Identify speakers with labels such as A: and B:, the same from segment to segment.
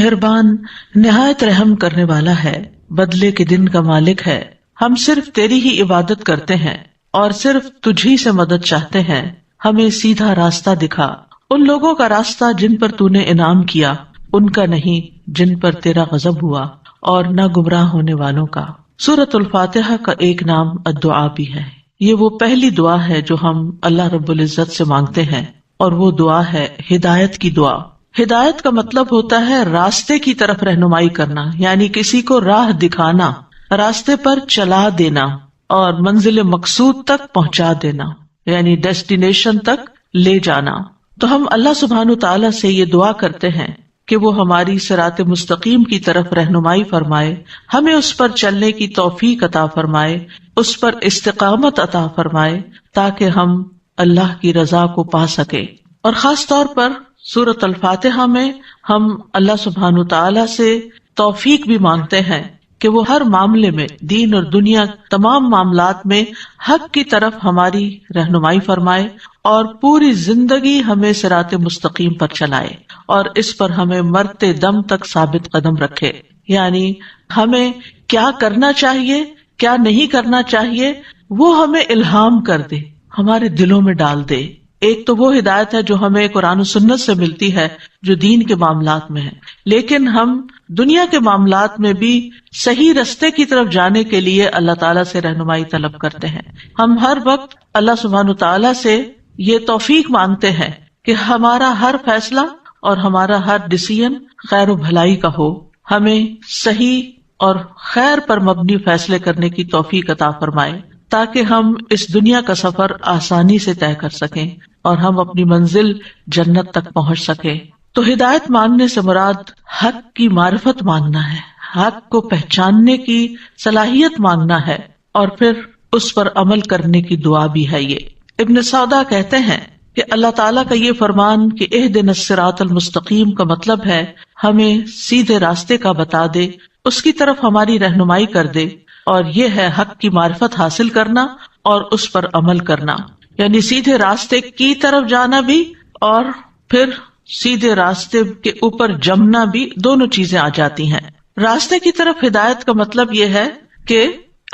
A: مہربان نہایت رحم کرنے والا ہے، بدلے کے دن کا مالک ہے۔ ہم صرف تیری ہی عبادت کرتے ہیں اور صرف تجھی سے مدد چاہتے ہیں، ہمیں سیدھا راستہ دکھا۔ ان لوگوں کا راستہ جن پر تو نے انعام کیا، ان کا نہیں جن پر تیرا غضب ہوا، اور نہ گمراہ ہونے والوں کا۔ سورۃ الفاتحہ کا ایک نام الدعاء بھی ہے۔ یہ وہ پہلی دعا ہے جو ہم اللہ رب العزت سے مانگتے ہیں، اور وہ دعا ہے ہدایت کی دعا۔ ہدایت کا مطلب ہوتا ہے راستے کی طرف رہنمائی کرنا، یعنی کسی کو راہ دکھانا، راستے پر چلا دینا اور منزل مقصود تک پہنچا دینا، یعنی ڈیسٹینیشن تک لے جانا۔ تو ہم اللہ سبحانہ تعالیٰ سے یہ دعا کرتے ہیں کہ وہ ہماری صراط مستقیم کی طرف رہنمائی فرمائے، ہمیں اس پر چلنے کی توفیق عطا فرمائے، اس پر استقامت عطا فرمائے، تاکہ ہم اللہ کی رضا کو پا سکے۔ اور خاص طور پر سورۃ الفاتحہ میں ہم اللہ سبحانہ تعالیٰ سے توفیق بھی مانگتے ہیں کہ وہ ہر معاملے میں، دین اور دنیا تمام معاملات میں حق کی طرف ہماری رہنمائی فرمائے اور پوری زندگی ہمیں صراط مستقیم پر چلائے، اور اس پر ہمیں مرتے دم تک ثابت قدم رکھے۔ یعنی ہمیں کیا کرنا چاہیے، کیا نہیں کرنا چاہیے، وہ ہمیں الہام کر دے، ہمارے دلوں میں ڈال دے۔ ایک تو وہ ہدایت ہے جو ہمیں قرآن و سنت سے ملتی ہے، جو دین کے معاملات میں ہے، لیکن ہم دنیا کے معاملات میں بھی صحیح رستے کی طرف جانے کے لیے اللہ تعالیٰ سے رہنمائی طلب کرتے ہیں۔ ہم ہر وقت اللہ سبحانہ تعالیٰ سے یہ توفیق مانگتے ہیں کہ ہمارا ہر فیصلہ اور ہمارا ہر ڈیسیژن خیر و بھلائی کا ہو، ہمیں صحیح اور خیر پر مبنی فیصلے کرنے کی توفیق عطا فرمائے، تاکہ ہم اس دنیا کا سفر آسانی سے طے کر سکیں اور ہم اپنی منزل جنت تک پہنچ سکیں۔ تو ہدایت مانگنے سے مراد حق کی معرفت مانگنا ہے، حق کو پہچاننے کی صلاحیت مانگنا ہے، اور پھر اس پر عمل کرنے کی دعا بھی ہے۔ یہ ابن سودا کہتے ہیں کہ اللہ تعالیٰ کا یہ فرمان کہ اہدنا الصراط المستقیم کا مطلب ہے ہمیں سیدھے راستے کا بتا دے، اس کی طرف ہماری رہنمائی کر دے، اور یہ ہے حق کی معرفت حاصل کرنا اور اس پر عمل کرنا، یعنی سیدھے راستے کی طرف جانا بھی اور پھر سیدھے راستے کے اوپر جمنا بھی، دونوں چیزیں آ جاتی ہیں۔ راستے کی طرف ہدایت کا مطلب یہ ہے کہ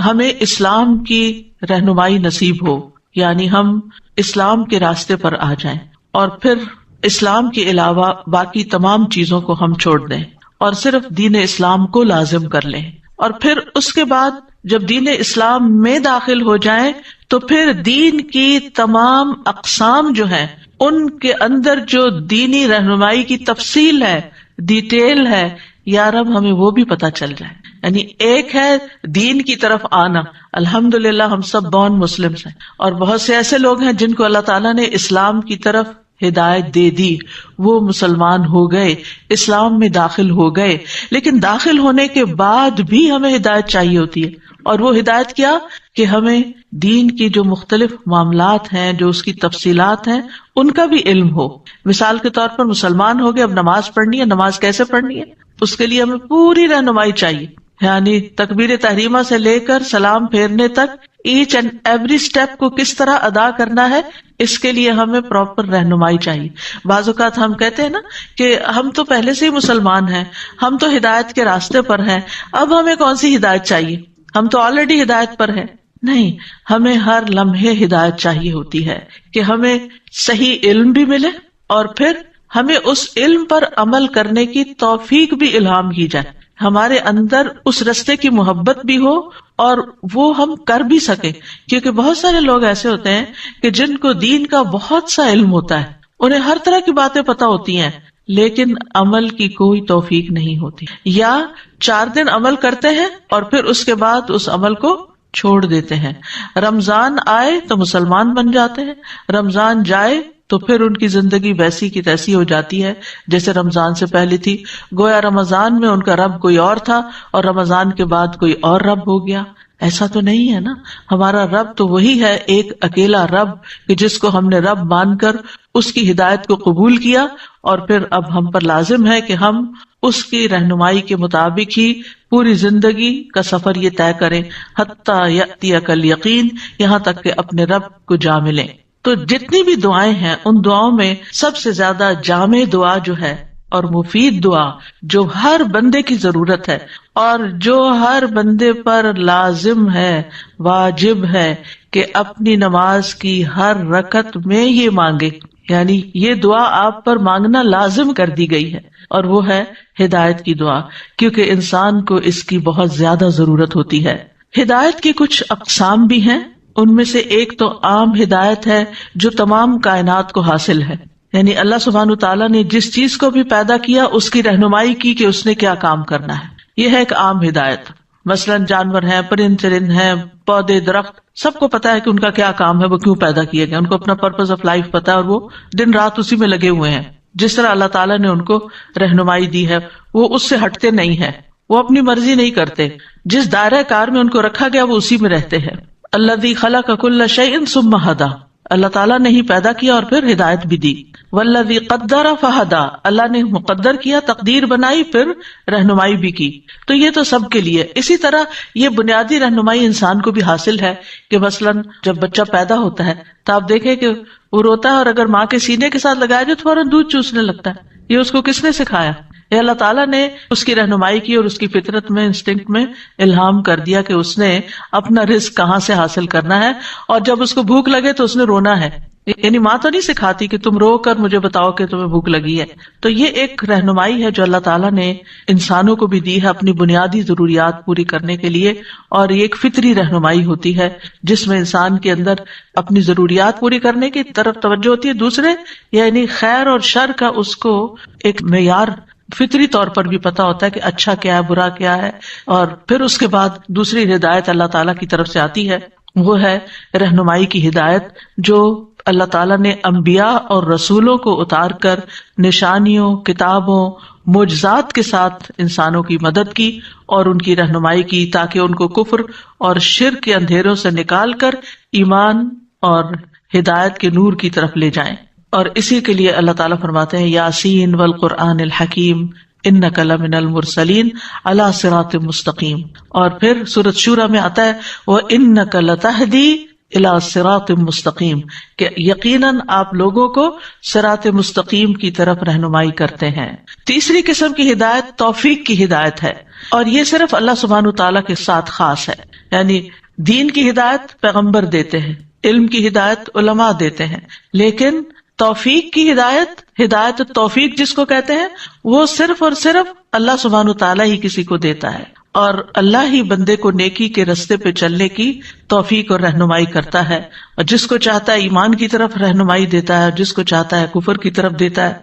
A: ہمیں اسلام کی رہنمائی نصیب ہو، یعنی ہم اسلام کے راستے پر آ جائیں، اور پھر اسلام کے علاوہ باقی تمام چیزوں کو ہم چھوڑ دیں اور صرف دین اسلام کو لازم کر لیں، اور پھر اس کے بعد جب دین اسلام میں داخل ہو جائیں تو پھر دین کی تمام اقسام جو ہیں ان کے اندر جو دینی رہنمائی کی تفصیل ہے، ڈیٹیل ہے، یا رب ہمیں وہ بھی پتہ چل جائے۔ یعنی ایک ہے دین کی طرف آنا، الحمدللہ ہم سب بورن مسلمز ہیں، اور بہت سے ایسے لوگ ہیں جن کو اللہ تعالیٰ نے اسلام کی طرف ہدایت دے دی، وہ مسلمان ہو گئے، اسلام میں داخل ہو گئے، لیکن داخل ہونے کے بعد بھی ہمیں ہدایت چاہیے ہوتی ہے، اور وہ ہدایت کیا کہ ہمیں دین کی جو مختلف معاملات ہیں، جو اس کی تفصیلات ہیں، ان کا بھی علم ہو۔ مثال کے طور پر مسلمان ہو گئے، اب نماز پڑھنی ہے، نماز کیسے پڑھنی ہے، اس کے لیے ہمیں پوری رہنمائی چاہیے، یعنی تکبیر تحریمہ سے لے کر سلام پھیرنے تک ایچ اینڈ ایوری سٹیپ کو کس طرح ادا کرنا ہے، اس کے لیے ہمیں پراپر رہنمائی چاہیے۔ بعض اوقات ہم کہتے ہیں نا کہ ہم تو پہلے سے ہی مسلمان ہیں، ہم تو ہدایت کے راستے پر ہیں، اب ہمیں کون سی ہدایت چاہیے، ہم تو آلریڈی ہدایت پر ہیں۔ نہیں، ہمیں ہر لمحے ہدایت چاہیے ہوتی ہے کہ ہمیں صحیح علم بھی ملے، اور پھر ہمیں اس علم پر عمل کرنے کی توفیق بھی الہام کی جائے، ہمارے اندر اس رستے کی محبت بھی ہو اور وہ ہم کر بھی سکیں، کیونکہ بہت سارے لوگ ایسے ہوتے ہیں کہ جن کو دین کا بہت سا علم ہوتا ہے، انہیں ہر طرح کی باتیں پتہ ہوتی ہیں، لیکن عمل کی کوئی توفیق نہیں ہوتی، یا 4 دن عمل کرتے ہیں اور پھر اس کے بعد اس عمل کو چھوڑ دیتے ہیں۔ رمضان آئے تو مسلمان بن جاتے ہیں، رمضان جائے تو پھر ان کی زندگی ویسی کی تیسی ہو جاتی ہے جیسے رمضان سے پہلے تھی، گویا رمضان میں ان کا رب کوئی اور تھا اور رمضان کے بعد کوئی اور رب ہو گیا۔ ایسا تو نہیں ہے نا، ہمارا رب تو وہی ہے، ایک اکیلا رب کہ جس کو ہم نے رب مان کر اس کی ہدایت کو قبول کیا، اور پھر اب ہم پر لازم ہے کہ ہم اس کی رہنمائی کے مطابق ہی پوری زندگی کا سفر یہ طے کریں، حتی یأتیک الیقین، یہاں تک کہ اپنے رب کو جا ملیں۔ تو جتنی بھی دعائیں ہیں ان دعاؤں میں سب سے زیادہ جامع دعا جو ہے اور مفید دعا جو ہر بندے کی ضرورت ہے اور جو ہر بندے پر لازم ہے، واجب ہے کہ اپنی نماز کی ہر رکعت میں یہ مانگے، یعنی یہ دعا آپ پر مانگنا لازم کر دی گئی ہے، اور وہ ہے ہدایت کی دعا، کیونکہ انسان کو اس کی بہت زیادہ ضرورت ہوتی ہے۔ ہدایت کی کچھ اقسام بھی ہیں، ان میں سے ایک تو عام ہدایت ہے جو تمام کائنات کو حاصل ہے، یعنی اللہ سبحانہ تعالیٰ نے جس چیز کو بھی پیدا کیا اس کی رہنمائی کی کہ اس نے کیا کام کرنا ہے، یہ ہے ایک عام ہدایت۔ مثلاً جانور ہیں، پرند چرند ہیں، پودے درخت، سب کو پتا ہے کہ ان کا کیا کام ہے، وہ کیوں پیدا کیے گئے، ان کو اپنا پرپز آف لائف پتا ہے اور وہ دن رات اسی میں لگے ہوئے ہیں۔ جس طرح اللہ تعالیٰ نے ان کو رہنمائی دی ہے وہ اس سے ہٹتے نہیں ہیں، وہ اپنی مرضی نہیں کرتے، جس دائرہ کار میں ان کو رکھا گیا وہ اسی میں رہتے ہیں۔ الذی خلق کل شیء ثم ھدی، اللہ تعالیٰ نے ہی پیدا کیا اور پھر ہدایت بھی دی۔ والذی قدر فہدی، اللہ نے مقدر کیا، تقدیر بنائی، پھر رہنمائی بھی کی۔ تو یہ تو سب کے لیے۔ اسی طرح یہ بنیادی رہنمائی انسان کو بھی حاصل ہے کہ مثلاً جب بچہ پیدا ہوتا ہے تو آپ دیکھیں کہ وہ روتا ہے اور اگر ماں کے سینے کے ساتھ لگایا جائے تو فوراً دودھ چوسنے لگتا ہے۔ یہ اس کو کس نے سکھایا؟ یہ اللہ تعالیٰ نے اس کی رہنمائی کی اور اس کی فطرت میں، انسٹنکٹ میں الہام کر دیا کہ اس نے اپنا رزق کہاں سے حاصل کرنا ہے، اور جب اس کو بھوک لگے تو اس نے رونا ہے۔ یعنی ماں تو نہیں سکھاتی کہ تم رو کر مجھے بتاؤ کہ تمہیں بھوک لگی ہے۔ تو یہ ایک رہنمائی ہے جو اللہ تعالیٰ نے انسانوں کو بھی دی ہے اپنی بنیادی ضروریات پوری کرنے کے لیے، اور یہ ایک فطری رہنمائی ہوتی ہے جس میں انسان کے اندر اپنی ضروریات پوری کرنے کی طرف توجہ ہوتی ہے، دوسرے یعنی خیر اور شر کا اس کو ایک معیار فطری طور پر بھی پتا ہوتا ہے کہ اچھا کیا ہے، برا کیا ہے، اور پھر اس کے بعد دوسری ہدایت اللہ تعالیٰ کی طرف سے آتی ہے، وہ ہے رہنمائی کی ہدایت جو اللہ تعالیٰ نے انبیاء اور رسولوں کو اتار کر نشانیوں، کتابوں، معجزات کے ساتھ انسانوں کی مدد کی اور ان کی رہنمائی کی تاکہ ان کو کفر اور شرک کے اندھیروں سے نکال کر ایمان اور ہدایت کے نور کی طرف لے جائیں۔ اور اسی کے لیے اللہ تعالیٰ فرماتے ہیں یاسین والقرآن الحکیم انک لمن المرسلین علی صراط مستقیم، اور پھر سورۃ شورى میں آتا ہے وانک لتہدی الی صراط مستقیم، کہ یقیناً آپ لوگوں کو صراط مستقیم کی طرف رہنمائی کرتے ہیں۔ تیسری قسم کی ہدایت توفیق کی ہدایت ہے، اور یہ صرف اللہ سبحانہ تعالیٰ کے ساتھ خاص ہے، یعنی دین کی ہدایت پیغمبر دیتے ہیں، علم کی ہدایت علماء دیتے ہیں، لیکن توفیق کی ہدایت، ہدایت توفیق جس کو کہتے ہیں، وہ صرف اور صرف اللہ سبحانہ تعالیٰ ہی کسی کو دیتا ہے، اور اللہ ہی بندے کو نیکی کے رستے پہ چلنے کی توفیق اور رہنمائی کرتا ہے، اور جس کو چاہتا ہے ایمان کی طرف رہنمائی دیتا ہے اور جس کو چاہتا ہے کفر کی طرف دیتا ہے۔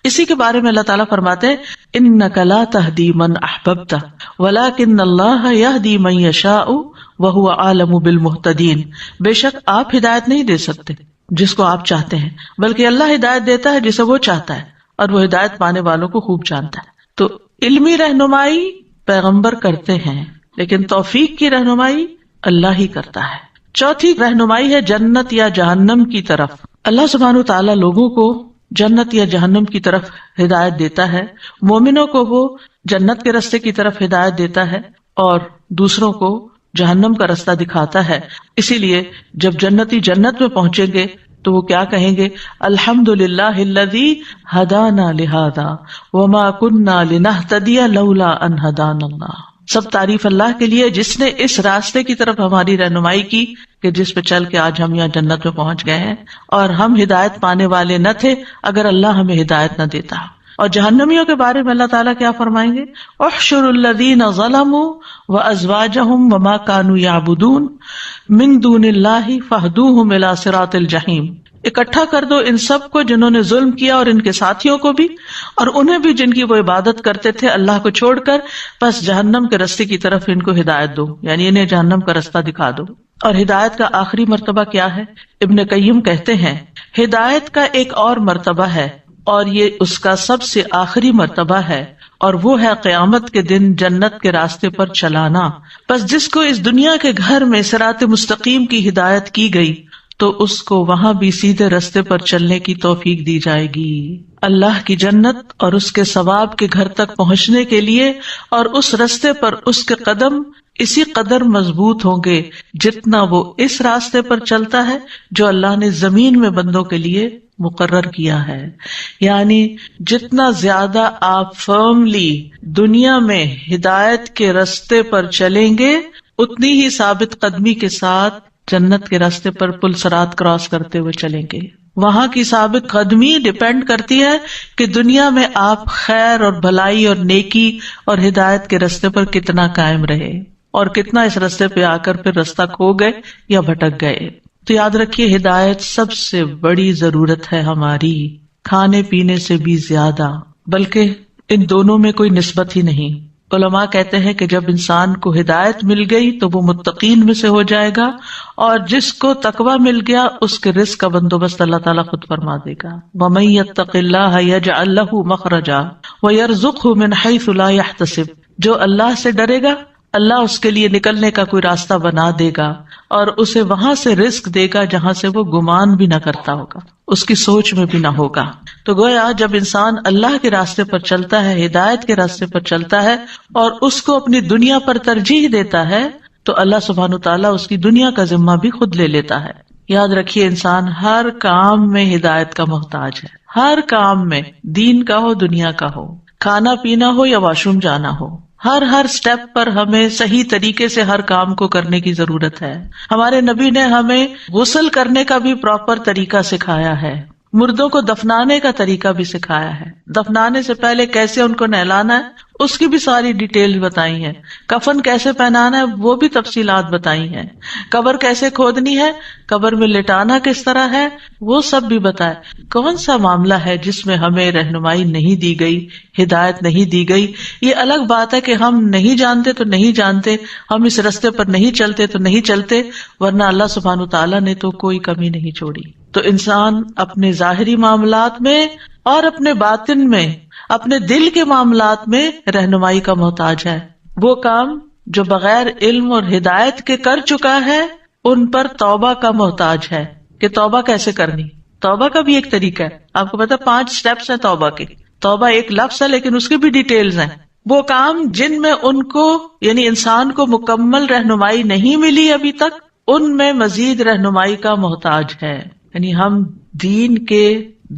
A: اسی کے بارے میں اللہ تعالیٰ فرماتے ہیں انک لا تہدی من احببت ولکن اللہ یہدی من یشاء وہو اعلم بالمہتدین، بے شک آپ ہدایت نہیں دے سکتے جس کو آپ چاہتے ہیں، بلکہ اللہ ہدایت دیتا ہے جسے وہ چاہتا ہے، اور وہ ہدایت پانے والوں کو خوب جانتا ہے۔ تو علمی رہنمائی پیغمبر کرتے ہیں، لیکن توفیق کی رہنمائی اللہ ہی کرتا ہے۔ چوتھی رہنمائی ہے جنت یا جہنم کی طرف۔ اللہ سبحانہ تعالیٰ لوگوں کو جنت یا جہنم کی طرف ہدایت دیتا ہے، مومنوں کو وہ جنت کے راستے کی طرف ہدایت دیتا ہے اور دوسروں کو جہنم کا راستہ دکھاتا ہے۔ اسی لیے جب جنتی جنت میں پہنچیں گے تو وہ کیا کہیں گے؟ الحمدللہ الذی ہدانا لہذا وما کنا لنہتدی لولا ان ہدانا اللہ، سب تعریف اللہ کے لیے جس نے اس راستے کی طرف ہماری رہنمائی کی کہ جس پہ چل کے آج ہم یہاں جنت میں پہنچ گئے ہیں، اور ہم ہدایت پانے والے نہ تھے اگر اللہ ہمیں ہدایت نہ دیتا۔ اور جہنمیوں کے بارے میں اللہ تعالیٰ کیا فرمائیں گے؟ احشر الذین ظلموا وازواجہم وما کانوا یعبدون من دون اللہ فاہدوہم الی صراط الجحیم، اکٹھا کر دو ان سب کو جنہوں نے ظلم کیا اور ان کے ساتھیوں کو بھی اور انہیں بھی جن کی وہ عبادت کرتے تھے اللہ کو چھوڑ کر، بس جہنم کے راستے کی طرف ان کو ہدایت دو، یعنی انہیں جہنم کا راستہ دکھا دو۔ اور ہدایت کا آخری مرتبہ کیا ہے؟ ابن قیم کہتے ہیں ہدایت کا ایک اور مرتبہ ہے اور یہ اس کا سب سے آخری مرتبہ ہے، اور وہ ہے قیامت کے دن جنت کے راستے پر چلانا۔ بس جس کو اس دنیا کے گھر میں صراط مستقیم کی ہدایت کی گئی تو اس کو وہاں بھی سیدھے راستے پر چلنے کی توفیق دی جائے گی۔ اللہ کی جنت اور اس کے ثواب کے گھر تک پہنچنے کے لیے اور اس راستے پر اس کے قدم اسی قدر مضبوط ہوں گے جتنا وہ اس راستے پر چلتا ہے جو اللہ نے زمین میں بندوں کے لیے مقرر کیا ہے. یعنی جتنا زیادہ آپ فرملی دنیا میں ہدایت کے راستے پر چلیں گے اتنی ہی ثابت قدمی کے ساتھ جنت کے راستے پر پل صراط کراس کرتے ہوئے چلیں گے. وہاں کی ثابت قدمی ڈیپینڈ کرتی ہے کہ دنیا میں آپ خیر اور بھلائی اور نیکی اور ہدایت کے راستے پر کتنا قائم رہے اور کتنا اس راستے پہ آ کر پھر راستہ کھو گئے یا بھٹک گئے. تو یاد رکھیے ہدایت سب سے بڑی ضرورت ہے ہماری، کھانے پینے سے بھی زیادہ، بلکہ ان دونوں میں کوئی نسبت ہی نہیں. علماء کہتے ہیں کہ جب انسان کو ہدایت مل گئی تو وہ متقین میں سے ہو جائے گا، اور جس کو تقوی مل گیا اس کے رزق کا بندوبست اللہ تعالیٰ خود فرما دے گا. وَمَن يَتَّقِ اللَّهَ يَجْعَل لَّهُ مَخْرَجًا وَيَرْزُقْهُ مِنْ حَيْثُ لَا يَحْتَسِبُ. جو اللہ سے ڈرے گا اللہ اس کے لیے نکلنے کا کوئی راستہ بنا دے گا اور اسے وہاں سے رزق دے گا جہاں سے وہ گمان بھی نہ کرتا ہوگا، اس کی سوچ میں بھی نہ ہوگا. تو گویا جب انسان اللہ کے راستے پر چلتا ہے، ہدایت کے راستے پر چلتا ہے اور اس کو اپنی دنیا پر ترجیح دیتا ہے تو اللہ سبحانہ تعالیٰ اس کی دنیا کا ذمہ بھی خود لے لیتا ہے. یاد رکھیے انسان ہر کام میں ہدایت کا محتاج ہے، ہر کام میں، دین کا ہو دنیا کا ہو، کھانا پینا ہو یا واش روم جانا ہو، ہر سٹیپ پر ہمیں صحیح طریقے سے ہر کام کو کرنے کی ضرورت ہے. ہمارے نبی نے ہمیں غسل کرنے کا بھی پراپر طریقہ سکھایا ہے، مردوں کو دفنانے کا طریقہ بھی سکھایا ہے، دفنانے سے پہلے کیسے ان کو نہلانا ہے اس کی بھی ساری ڈیٹیل بتائی ہے، کفن کیسے پہنانا ہے وہ بھی تفصیلات بتائی ہیں، قبر کیسے کھودنی ہے، قبر میں لٹانا کس طرح ہے وہ سب بھی بتایا. کون سا معاملہ ہے جس میں ہمیں رہنمائی نہیں دی گئی، ہدایت نہیں دی گئی؟ یہ الگ بات ہے کہ ہم نہیں جانتے تو نہیں جانتے، ہم اس راستے پر نہیں چلتے تو نہیں چلتے، ورنہ اللہ سبحانہ تعالیٰ نے تو کوئی کمی نہیں چھوڑی. تو انسان اپنے ظاہری معاملات میں اور اپنے باطن میں، اپنے دل کے معاملات میں رہنمائی کا محتاج ہے. وہ کام جو بغیر علم اور ہدایت کے کر چکا ہے ان پر توبہ کا محتاج ہے کہ توبہ کیسے کرنی. توبہ کا بھی ایک طریقہ ہے، آپ کو پتا 5 سٹیپس ہیں توبہ کے. توبہ ایک لفظ ہے لیکن اس کی بھی ڈیٹیلز ہیں. وہ کام جن میں ان کو یعنی انسان کو مکمل رہنمائی نہیں ملی ابھی تک، ان میں مزید رہنمائی کا محتاج ہے. یعنی ہم دین کے،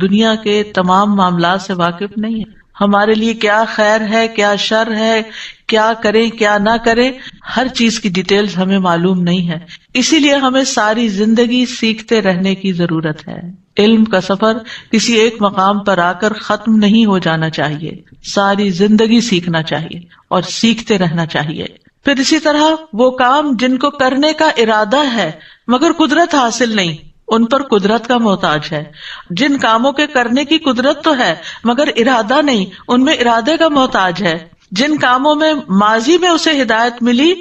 A: دنیا کے تمام معاملات سے واقف نہیں ہیں. ہمارے لیے کیا خیر ہے، کیا شر ہے، کیا کریں کیا نہ کریں، ہر چیز کی ڈیٹیلز ہمیں معلوم نہیں ہے. اسی لیے ہمیں ساری زندگی سیکھتے رہنے کی ضرورت ہے. علم کا سفر کسی ایک مقام پر آ کر ختم نہیں ہو جانا چاہیے، ساری زندگی سیکھنا چاہیے اور سیکھتے رہنا چاہیے. پھر اسی طرح وہ کام جن کو کرنے کا ارادہ ہے مگر قدرت حاصل نہیں، ان پر قدرت کا محتاج ہے. جن کاموں کے کرنے کی قدرت تو ہے مگر ارادہ نہیں، ان میں ارادے کا محتاج ہے. جن کاموں میں ماضی میں اسے ہدایت ملی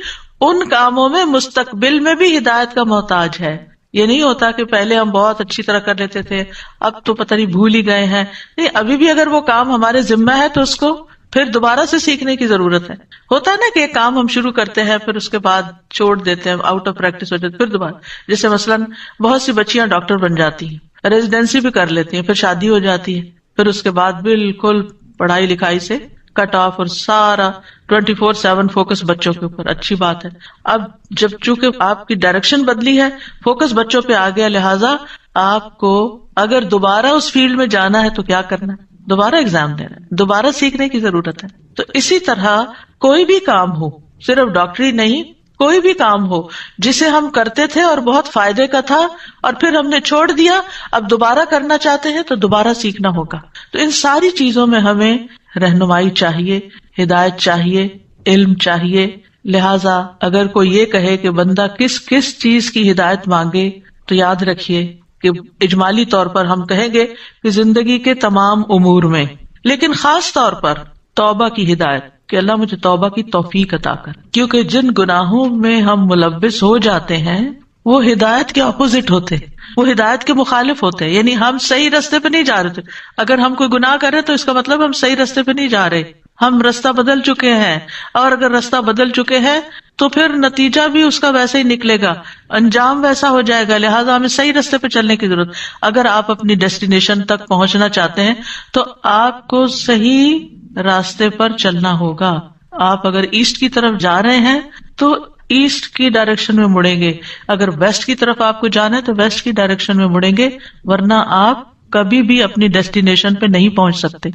A: ان کاموں میں مستقبل میں بھی ہدایت کا محتاج ہے. یہ نہیں ہوتا کہ پہلے ہم بہت اچھی طرح کر لیتے تھے اب تو پتہ نہیں بھول ہی گئے ہیں. نہیں، ابھی بھی اگر وہ کام ہمارے ذمہ ہے تو اس کو پھر دوبارہ سے سیکھنے کی ضرورت ہے. ہوتا ہے نا کہ ایک کام ہم شروع کرتے ہیں پھر اس کے بعد چھوڑ دیتے ہیں، آؤٹ آف پریکٹس ہو جاتے، پھر دوبارہ. جیسے مثلاً بہت سی بچیاں ڈاکٹر بن جاتی ہیں، ریزیڈینسی بھی کر لیتی ہیں، پھر شادی ہو جاتی ہے، پھر اس کے بعد بالکل پڑھائی لکھائی سے کٹ آف اور سارا 24/7 فوکس بچوں کے اوپر. اچھی بات ہے. اب جب چونکہ آپ کی ڈائریکشن بدلی ہے، فوکس بچوں پہ آ گیا، لہٰذا آپ کو اگر دوبارہ اس فیلڈ میں جانا ہے تو کیا کرنا ہے؟ دوبارہ ایگزام دینا ہے، دوبارہ سیکھنے کی ضرورت ہے. تو اسی طرح کوئی بھی کام ہو، صرف ڈاکٹری نہیں، کوئی بھی کام ہو جسے ہم کرتے تھے اور بہت فائدے کا تھا اور پھر ہم نے چھوڑ دیا، اب دوبارہ کرنا چاہتے ہیں تو دوبارہ سیکھنا ہوگا. تو ان ساری چیزوں میں ہمیں رہنمائی چاہیے، ہدایت چاہیے، علم چاہیے. لہٰذا اگر کوئی یہ کہے کہ بندہ کس کس چیز کی ہدایت مانگے تو یاد رکھیے کہ اجمالی طور پر ہم کہیں گے کہ زندگی کے تمام امور میں، لیکن خاص طور پر توبہ کی ہدایت کہ اللہ مجھے توبہ کی توفیق عطا کر. کیونکہ جن گناہوں میں ہم ملوث ہو جاتے ہیں وہ ہدایت کے اپوزٹ ہوتے، وہ ہدایت کے مخالف ہوتے ہیں. یعنی ہم صحیح راستے پہ نہیں جا رہے تھے. اگر ہم کوئی گناہ کر رہے تو اس کا مطلب ہم صحیح راستے پہ نہیں جا رہے، ہم راستہ بدل چکے ہیں. اور اگر راستہ بدل چکے ہیں تو پھر نتیجہ بھی اس کا ویسے ہی نکلے گا، انجام ویسا ہو جائے گا. لہٰذا ہمیں صحیح راستے پہ چلنے کی ضرورت. اگر آپ اپنی ڈیسٹینیشن تک پہنچنا چاہتے ہیں تو آپ کو صحیح راستے پر چلنا ہوگا. آپ اگر ایسٹ کی طرف جا رہے ہیں تو ایسٹ کی ڈائریکشن میں مڑیں گے، اگر ویسٹ کی طرف آپ کو جانا ہے تو ویسٹ کی ڈائریکشن میں مڑیں گے، ورنہ آپ کبھی بھی اپنی ڈیسٹینیشن پہ نہیں پہنچ سکتے.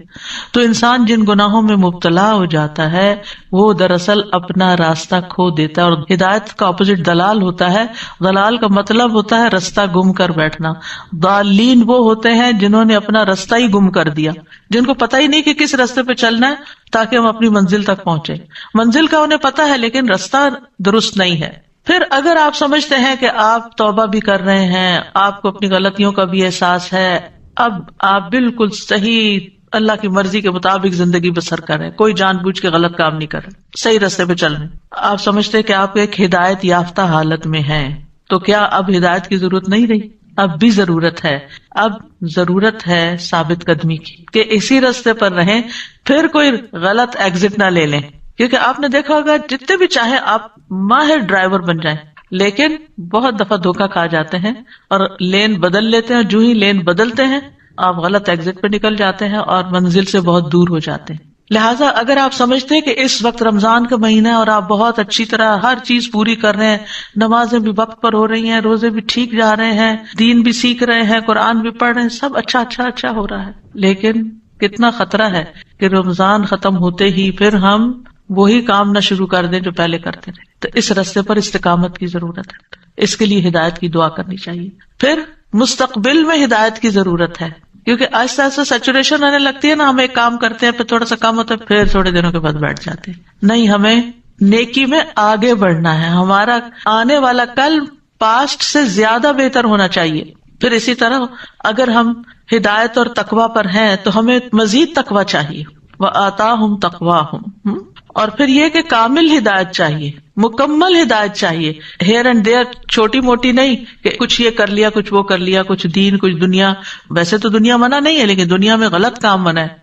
A: تو انسان جن گناہوں میں مبتلا ہو جاتا ہے وہ دراصل اپنا راستہ کھو دیتا ہے. اور ہدایت کا اپوزٹ دلال ہوتا ہے. دلال کا مطلب ہوتا ہے رستہ گم کر بیٹھنا. ضالین وہ ہوتے ہیں جنہوں نے اپنا رستہ ہی گم کر دیا، جن کو پتہ ہی نہیں کہ کس راستے پہ چلنا ہے تاکہ ہم اپنی منزل تک پہنچے. منزل کا انہیں پتہ ہے لیکن رستہ درست نہیں ہے. پھر اگر آپ سمجھتے ہیں کہ آپ توبہ بھی کر رہے ہیں، آپ کو اپنی غلطیوں کا بھی احساس ہے، اب آپ بالکل صحیح اللہ کی مرضی کے مطابق زندگی بسر کر رہے ہیں، کوئی جان بوجھ کے غلط کام نہیں کر رہے، صحیح راستے پہ چل رہے ہیں، آپ سمجھتے ہیں کہ آپ ایک ہدایت یافتہ حالت میں ہیں، تو کیا اب ہدایت کی ضرورت نہیں رہی؟ اب بھی ضرورت ہے. اب ضرورت ہے ثابت قدمی کی کہ اسی راستے پر رہیں، پھر کوئی غلط ایگزٹ نہ لے لیں. کیونکہ آپ نے دیکھا ہوگا جتنے بھی چاہیں آپ ماہر ڈرائیور بن جائیں لیکن بہت دفعہ دھوکا کھا جاتے ہیں اور لین بدل لیتے ہیں، اور جو ہی لین بدلتے ہیں آپ غلط ایگزٹ پہ نکل جاتے ہیں اور منزل سے بہت دور ہو جاتے ہیں. لہٰذا اگر آپ سمجھتے ہیں کہ اس وقت رمضان کا مہینہ ہے اور آپ بہت اچھی طرح ہر چیز پوری کر رہے ہیں، نمازیں بھی وقت پر ہو رہی ہیں، روزے بھی ٹھیک جا رہے ہیں، دین بھی سیکھ رہے ہیں، قرآن بھی پڑھ رہے ہیں، سب اچھا ہو رہا ہے، لیکن کتنا خطرہ ہے کہ رمضان ختم ہوتے ہی پھر ہم وہی کام نہ شروع کر دیں جو پہلے کرتے رہے. تو اس راستے پر استقامت کی ضرورت ہے، اس کے لیے ہدایت کی دعا کرنی چاہیے. پھر مستقبل میں ہدایت کی ضرورت ہے، کیونکہ آہستہ آہستہ سیچوریشن آنے لگتی ہے نا، ہم ایک کام کرتے ہیں پھر تھوڑا سا کم ہوتا ہے پھر تھوڑے دنوں کے بعد بیٹھ جاتے ہیں. نہیں، ہمیں نیکی میں آگے بڑھنا ہے، ہمارا آنے والا کل پاسٹ سے زیادہ بہتر ہونا چاہیے. پھر اسی طرح اگر ہم ہدایت اور تقوی پر ہیں تو ہمیں مزید تقوی چاہیے. وَآتَاهُمْ تَقْوَاهُمْ. اور پھر یہ کہ کامل ہدایت چاہیے، مکمل ہدایت چاہیے، ہیئر اینڈ دیئر، چھوٹی موٹی نہیں کہ کچھ یہ کر لیا کچھ وہ کر لیا، کچھ دین کچھ دنیا. ویسے تو دنیا منع نہیں ہے لیکن دنیا میں غلط کام منع ہے.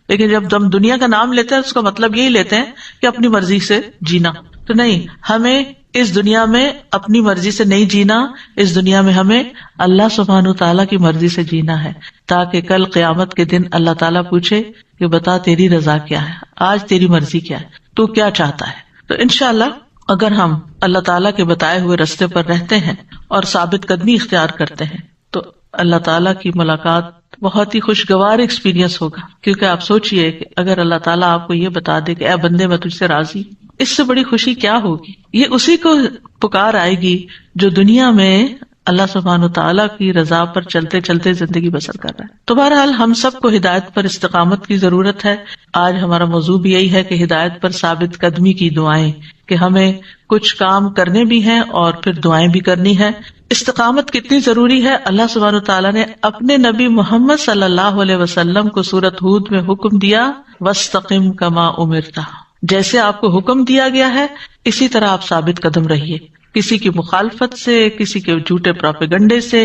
A: لیکن جب ہم دنیا کا نام لیتے ہیں اس کا مطلب یہی لیتے ہیں کہ اپنی مرضی سے جینا. تو نہیں، ہمیں اس دنیا میں اپنی مرضی سے نہیں جینا، اس دنیا میں ہمیں اللہ سبحانہ تعالیٰ کی مرضی سے جینا ہے، تاکہ کل قیامت کے دن اللہ تعالیٰ پوچھے کہ بتا تیری رضا کیا ہے، آج تیری مرضی کیا ہے، تو کیا چاہتا ہے. تو انشاءاللہ اگر ہم اللہ تعالیٰ کے بتائے ہوئے راستے پر رہتے ہیں اور ثابت قدمی اختیار کرتے ہیں تو اللہ تعالیٰ کی ملاقات بہت ہی خوشگوار ایکسپیرینس ہوگا. کیونکہ آپ سوچئے کہ اگر اللہ تعالیٰ آپ کو یہ بتا دے کہ اے بندے میں تجھ سے راضی، اس سے بڑی خوشی کیا ہوگی. یہ اسی کو پکار آئے گی جو دنیا میں اللہ سبحانہ تعالیٰ کی رضا پر چلتے چلتے زندگی بسر کر رہا ہے. تو بہرحال ہم سب کو ہدایت پر استقامت کی ضرورت ہے. آج ہمارا موضوع بھی یہی ہے کہ ہدایت پر ثابت قدمی کی دعائیں، کہ ہمیں کچھ کام کرنے بھی ہیں اور پھر دعائیں بھی کرنی ہے. استقامت کتنی ضروری ہے، اللہ سبحانہ تعالیٰ نے اپنے نبی محمد صلی اللہ علیہ وسلم کو سورۃ ہود میں حکم دیا، وَاسْتَقِمْ كَمَا أُمِرْتَ. جیسے آپ کو حکم دیا گیا ہے اسی طرح آپ ثابت قدم رہیے. کسی کی مخالفت سے، کسی کے جھوٹے پروپیگنڈے سے،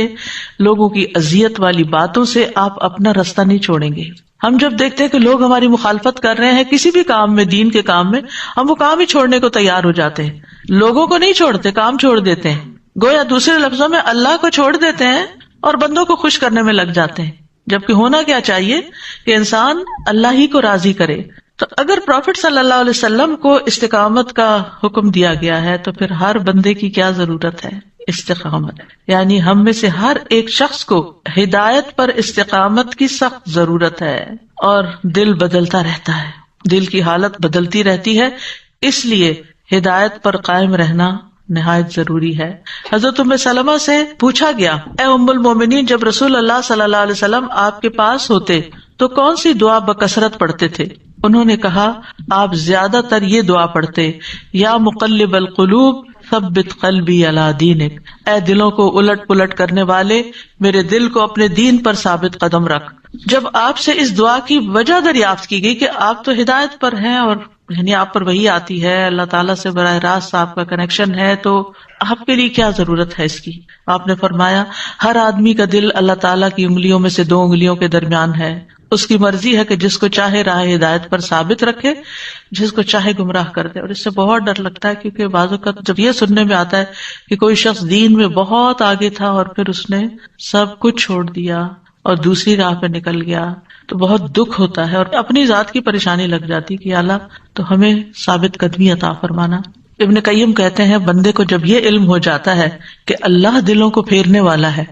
A: لوگوں کی اذیت والی باتوں سے آپ اپنا راستہ نہیں چھوڑیں گے. ہم جب دیکھتے ہیں کہ لوگ ہماری مخالفت کر رہے ہیں کسی بھی کام میں، دین کے کام میں، ہم وہ کام ہی چھوڑنے کو تیار ہو جاتے ہیں. لوگوں کو نہیں چھوڑتے، کام چھوڑ دیتے ہیں. گویا دوسرے لفظوں میں اللہ کو چھوڑ دیتے ہیں اور بندوں کو خوش کرنے میں لگ جاتے ہیں. جبکہ ہونا کیا چاہیے کہ انسان اللہ ہی کو راضی کرے. تو اگر پروفٹ صلی اللہ علیہ وسلم کو استقامت کا حکم دیا گیا ہے تو پھر ہر بندے کی کیا ضرورت ہے؟ استقامت. یعنی ہم میں سے ہر ایک شخص کو ہدایت پر استقامت کی سخت ضرورت ہے. اور دل بدلتا رہتا ہے، دل کی حالت بدلتی رہتی ہے، اس لیے ہدایت پر قائم رہنا نہایت ضروری ہے. حضرت ام سلمہ سے پوچھا گیا، اے ام المومنین، جب رسول اللہ صلی اللہ علیہ وسلم آپ کے پاس ہوتے تو کون سی دعا بکثرت پڑھتے تھے؟ انہوں نے کہا، آپ زیادہ تر یہ دعا پڑھتے، یا مقلب القلوب ثبت قلبی علی دینک. اے دلوں کو الٹ پلٹ کرنے والے، میرے دل کو اپنے دین پر ثابت قدم رکھ. جب آپ سے اس دعا کی وجہ دریافت کی گئی کہ آپ تو ہدایت پر ہیں اور یعنی آپ پر وحی آتی ہے، اللہ تعالیٰ سے براہ راست آپ کا کنیکشن ہے، تو آپ کے لیے کیا ضرورت ہے اس کی؟ آپ نے فرمایا، ہر آدمی کا دل اللہ تعالیٰ کی انگلیوں میں سے 2 انگلیوں کے درمیان ہے. اس کی مرضی ہے کہ جس کو چاہے راہ ہدایت پر ثابت رکھے، جس کو چاہے گمراہ کر دے. اور اس سے بہت ڈر لگتا ہے، کیونکہ بعض اوقات جب یہ سننے میں آتا ہے کہ کوئی شخص دین میں بہت آگے تھا اور پھر اس نے سب کچھ چھوڑ دیا اور دوسری راہ پہ نکل گیا، تو بہت دکھ ہوتا ہے اور اپنی ذات کی پریشانی لگ جاتی کہ یا اللہ تو ہمیں ثابت قدمی عطا فرمانا. ابن قیم کہتے ہیں بندے کو جب یہ علم ہو جاتا ہے کہ اللہ دلوں کو پھیرنے والا ہے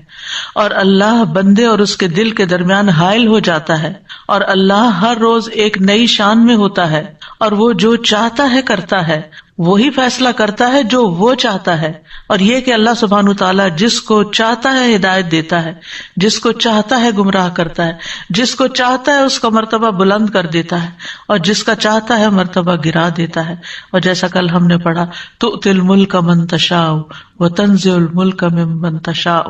A: اور اللہ بندے اور اس کے دل کے درمیان حائل ہو جاتا ہے اور اللہ ہر روز ایک نئی شان میں ہوتا ہے اور وہ جو چاہتا ہے کرتا ہے، وہی فیصلہ کرتا ہے جو وہ چاہتا ہے، اور یہ کہ اللہ سبحانہ وتعالیٰ جس کو چاہتا ہے ہدایت دیتا ہے، جس کو چاہتا ہے گمراہ کرتا ہے، جس کو چاہتا ہے اس کا مرتبہ بلند کر دیتا ہے اور جس کا چاہتا ہے مرتبہ گرا دیتا ہے. اور جیسا کل ہم نے پڑھا تؤتی الملک من تشاء وتنزع الملک ممن تشاء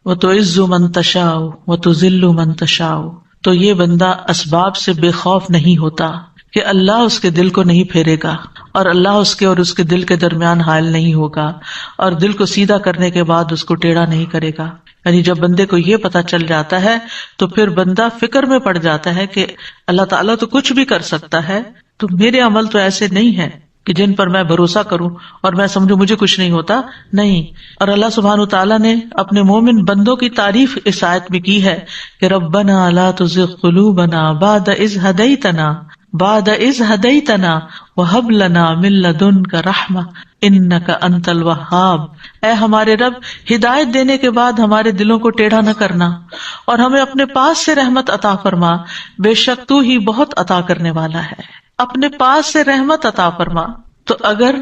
A: وتعز من تشاء وتذل من تشاء. تو یہ بندہ اسباب سے بے خوف نہیں ہوتا کہ اللہ اس کے دل کو نہیں پھیرے گا اور اللہ اس کے اور اس کے دل کے درمیان حائل نہیں ہوگا اور دل کو سیدھا کرنے کے بعد اس کو ٹیڑھا نہیں کرے گا. یعنی جب بندے کو یہ پتا چل جاتا ہے تو پھر بندہ فکر میں پڑ جاتا ہے کہ اللہ تعالیٰ تو کچھ بھی کر سکتا ہے، تو میرے عمل تو ایسے نہیں ہے کہ جن پر میں بھروسہ کروں اور میں سمجھوں مجھے کچھ نہیں ہوتا. نہیں. اور اللہ سبحانہ تعالیٰ نے اپنے مومن بندوں کی تعریف اس آیت میں کی ہے کہ ربنا لا تزغ قلوبنا بعد اذ ہدیتنا وہب لنا من لدنک رحمہ انک انت الوہاب. اے ہمارے رب، ہدایت دینے کے بعد ہمارے دلوں کو ٹیڑھا نہ کرنا اور ہمیں اپنے پاس سے رحمت عطا فرما، بے شک تو ہی بہت عطا کرنے والا ہے. اپنے پاس سے رحمت عطا فرما. تو اگر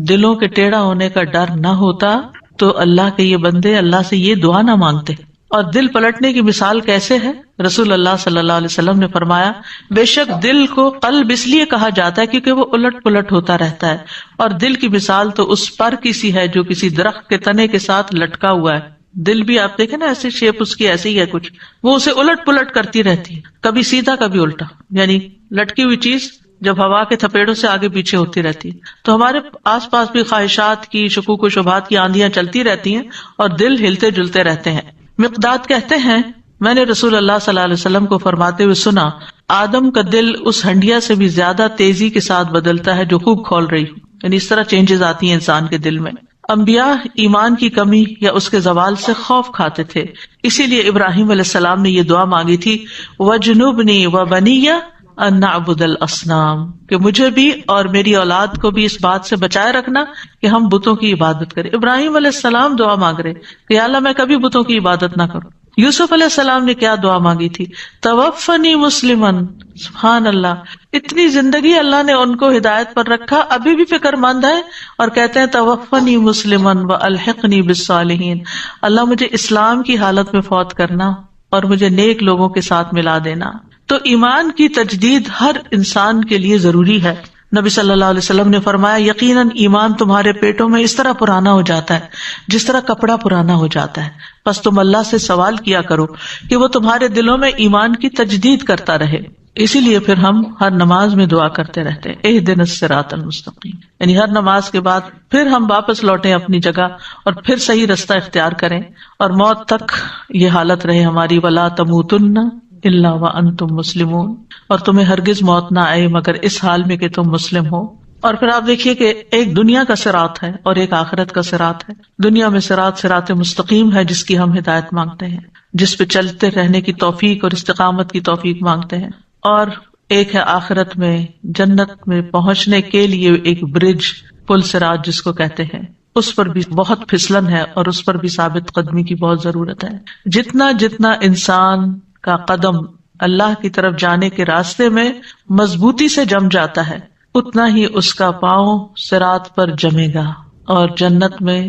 A: دلوں کے ٹیڑھا ہونے کا ڈر نہ ہوتا تو اللہ کے یہ بندے اللہ سے یہ دعا نہ مانگتے. اور دل پلٹنے کی مثال کیسے ہے؟ رسول اللہ صلی اللہ علیہ وسلم نے فرمایا بے شک دل کو قلب اس لیے کہا جاتا ہے کیونکہ وہ الٹ پلٹ ہوتا رہتا ہے، اور دل کی مثال تو اس پر کسی ہے جو کسی درخت کے تنے کے ساتھ لٹکا ہوا ہے. دل بھی آپ دیکھیں نا ایسی شیپ اس کی ایسی ہی ہے، کچھ وہ اسے الٹ پلٹ کرتی رہتی ہے، کبھی سیدھا کبھی الٹا، یعنی لٹکی ہوئی چیز جب ہوا کے تھپیڑوں سے آگے پیچھے ہوتی رہتی ہے. تو ہمارے آس پاس بھی خواہشات کی، شکوک و شبہات کی آندیاں چلتی رہتی ہیں اور دل ہلتے جلتے رہتے ہیں. مقداد کہتے ہیں میں نے رسول اللہ صلی اللہ علیہ وسلم کو فرماتے ہوئے سنا آدم کا دل اس ہنڈیا سے بھی زیادہ تیزی کے ساتھ بدلتا ہے جو خوب کھول رہی ہو. یعنی اس طرح چینجز آتی ہیں انسان کے دل میں. انبیاء ایمان کی کمی یا اس کے زوال سے خوف کھاتے تھے، اسی لیے ابراہیم علیہ السلام نے یہ دعا مانگی تھی وَجْنُبْنِي وَبَنِيَّ أَن نَعْبُدَ الْأَصْنَامَ، کہ مجھے بھی اور میری اولاد کو بھی اس بات سے بچائے رکھنا کہ ہم بتوں کی عبادت کریں. ابراہیم علیہ السلام دعا مانگ رہے کہ یا اللہ میں کبھی بتوں کی عبادت نہ کروں. یوسف علیہ السلام نے کیا دعا مانگی تھی؟ توفنی مسلمن. سبحان اللہ، اتنی زندگی اللہ نے ان کو ہدایت پر رکھا، ابھی بھی فکر مند ہے اور کہتے ہیں توفنی مسلمن والحقنی بالصالحین. اللہ مجھے اسلام کی حالت میں فوت کرنا اور مجھے نیک لوگوں کے ساتھ ملا دینا. تو ایمان کی تجدید ہر انسان کے لیے ضروری ہے. نبی صلی اللہ علیہ وسلم نے فرمایا یقیناً ایمان تمہارے پیٹوں میں اس طرح پرانا ہو جاتا ہے جس طرح کپڑا پرانا ہو جاتا ہے، بس تم اللہ سے سوال کیا کرو کہ وہ تمہارے دلوں میں ایمان کی تجدید کرتا رہے. اسی لیے پھر ہم ہر نماز میں دعا کرتے رہتے ہیں اہدنا الصراط المستقیم، یعنی ہر نماز کے بعد پھر ہم واپس لوٹیں اپنی جگہ اور پھر صحیح رستہ اختیار کریں اور موت تک یہ حالت رہے ہماری. ولا تموتن الا وانتم مسلمون، اور تمہیں ہرگز موت نہ آئے مگر اس حال میں کہ تم مسلم ہو. اور پھر آپ دیکھیے کہ ایک دنیا کا صراط ہے اور ایک آخرت کا صراط ہے. دنیا میں صراط مستقیم ہے جس کی ہم ہدایت مانگتے ہیں، جس پہ چلتے رہنے کی توفیق اور استقامت کی توفیق مانگتے ہیں. اور ایک ہے آخرت میں جنت میں پہنچنے کے لیے ایک برج، پل صراط جس کو کہتے ہیں، اس پر بھی بہت پھسلن ہے اور اس پر بھی ثابت قدمی کی بہت ضرورت ہے. جتنا انسان کا قدم اللہ کی طرف جانے کے راستے میں مضبوطی سے جم جاتا ہے اتنا ہی اس کا پاؤں صراط پر جمے گا اور جنت میں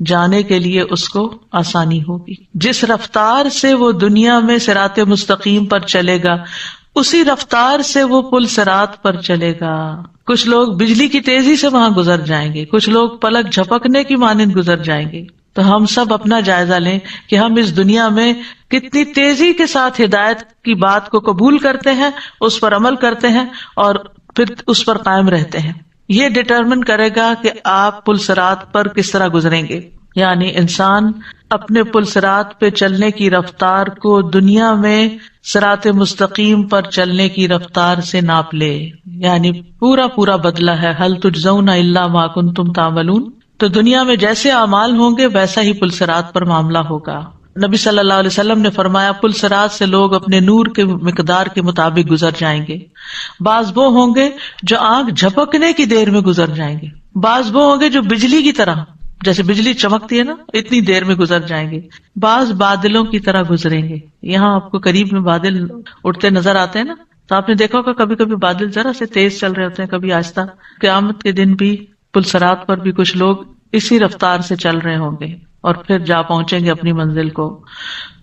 A: جانے کے لیے اس کو آسانی ہوگی. جس رفتار سے وہ دنیا میں صراط مستقیم پر چلے گا اسی رفتار سے وہ پل صراط پر چلے گا. کچھ لوگ بجلی کی تیزی سے وہاں گزر جائیں گے، کچھ لوگ پلک جھپکنے کی مانند گزر جائیں گے. تو ہم سب اپنا جائزہ لیں کہ ہم اس دنیا میں کتنی تیزی کے ساتھ ہدایت کی بات کو قبول کرتے ہیں، اس پر عمل کرتے ہیں اور پھر اس پر قائم رہتے ہیں. یہ ڈٹرمن کرے گا کہ آپ پل صراط پر کس طرح گزریں گے. یعنی انسان اپنے پل صراط پہ چلنے کی رفتار کو دنیا میں صراط مستقیم پر چلنے کی رفتار سے ناپ لے، یعنی پورا بدلہ ہے. هل تجزون الا ما کنتم تعملون. تو دنیا میں جیسے اعمال ہوں گے ویسا ہی پل صراط پر معاملہ ہوگا. نبی صلی اللہ علیہ وسلم نے فرمایا پل صراط سے لوگ اپنے نور کے مقدار کے مطابق گزر جائیں گے. بعض وہ ہوں گے جو آنکھ جھپکنے کی دیر میں گزر جائیں گے، بعض وہ ہوں گے جو بجلی کی طرح، جیسے بجلی چمکتی ہے نا اتنی دیر میں گزر جائیں گے، بعض بادلوں کی طرح گزریں گے. یہاں آپ کو قریب میں بادل اڑتے نظر آتے ہیں نا، تو آپ نے دیکھا ہوگا کبھی کبھی بادل ذرا سے تیز چل رہے ہوتے ہیں، کبھی آہستہ. قیامت کے دن بھی پلسرات پر بھی کچھ لوگ اسی رفتار سے چل رہے ہوں گے اور پھر جا پہنچیں گے اپنی منزل کو.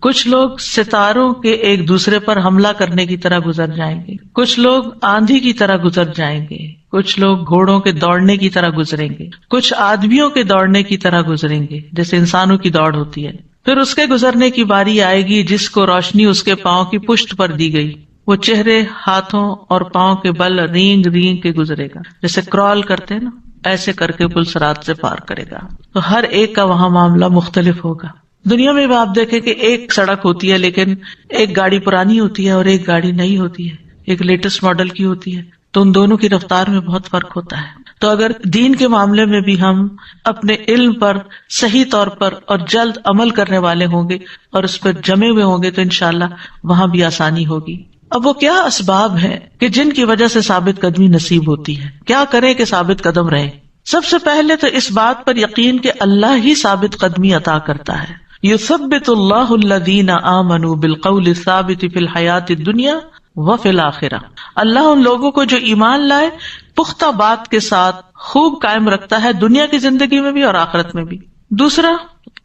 A: کچھ لوگ ستاروں کے ایک دوسرے پر حملہ کرنے کی طرح گزر جائیں گے، کچھ لوگ آندھی کی طرح گزر جائیں گے، کچھ لوگ گھوڑوں کے دوڑنے کی طرح گزریں گے، کچھ آدمیوں کے دوڑنے کی طرح گزریں گے جیسے انسانوں کی دوڑ ہوتی ہے. پھر اس کے گزرنے کی باری آئے گی جس کو روشنی اس کے پاؤں کی پشت پر دی گئی، وہ چہرے، ہاتھوں اور پاؤں کے بل رینگ رینگ کے گزرے گا، جیسے کرال کرتے ہیں نا ایسے کر کے پل صراط سے پار کرے گا. تو ہر ایک کا وہاں معاملہ مختلف ہوگا. دنیا میں بھی آپ دیکھیں کہ ایک سڑک ہوتی ہے لیکن ایک گاڑی پرانی ہوتی ہے اور ایک گاڑی نئی ہوتی ہے، ایک لیٹسٹ ماڈل کی ہوتی ہے، تو ان دونوں کی رفتار میں بہت فرق ہوتا ہے. تو اگر دین کے معاملے میں بھی ہم اپنے علم پر صحیح طور پر اور جلد عمل کرنے والے ہوں گے اور اس پر جمے ہوئے ہوں گے تو انشاءاللہ وہاں بھی آسانی ہوگی. اب وہ کیا اسباب ہیں کہ جن کی وجہ سے ثابت قدمی نصیب ہوتی ہے؟ کیا کریں کہ ثابت قدم رہیں؟ سب سے پہلے تو اس بات پر یقین کہ اللہ ہی ثابت قدمی عطا کرتا ہے. یثبت اللہ الذین آمنوا بالقول الثابت فی الحیات الدنیا وفی الآخرہ. اللہ ان لوگوں کو جو ایمان لائے پختہ بات کے ساتھ خوب قائم رکھتا ہے، دنیا کی زندگی میں بھی اور آخرت میں بھی. دوسرا،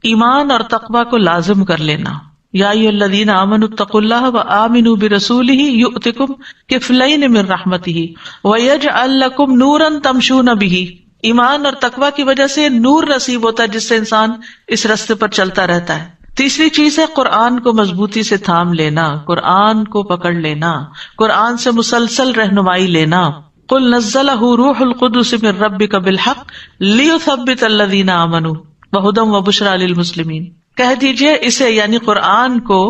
A: ایمان اور تقوی کو لازم کر لینا. یا ایھا الذین آمنوا اتقوا اللہ وآمنوا برسولہ یؤتکم کفلین من رحمتہ ویجعل لکم نورا تمشون بہ. ایمان اور تقوی کی وجہ سے نور نصیب ہوتا ہے جس سے انسان اس راستے پر چلتا رہتا ہے. تیسری چیز ہے قرآن کو مضبوطی سے تھام لینا، قرآن کو پکڑ لینا، قرآن سے مسلسل رہنمائی لینا. قل نزلہ روح القدس من ربک بالحق لیثبت الذین آمنوا وہدی وبشریٰ للمسلمین. کہہ دیجئے اسے یعنی قرآن کو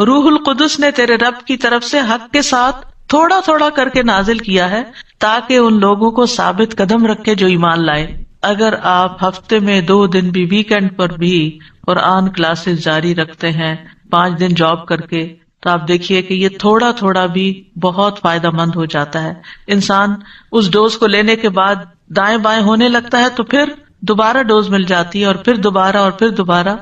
A: روح القدس نے تیرے رب کی طرف سے حق کے ساتھ تھوڑا تھوڑا کر کے نازل کیا ہے تاکہ ان لوگوں کو ثابت قدم رکھے جو ایمان لائے. اگر آپ ہفتے میں 2 دن بھی ویکینڈ پر بھی قرآن کلاسز جاری رکھتے ہیں 5 دن جاب کر کے، تو آپ دیکھیے کہ یہ تھوڑا تھوڑا بھی بہت فائدہ مند ہو جاتا ہے. انسان اس ڈوز کو لینے کے بعد دائیں بائیں ہونے لگتا ہے تو پھر دوبارہ ڈوز مل جاتی ہے اور پھر دوبارہ اور پھر دوبارہ.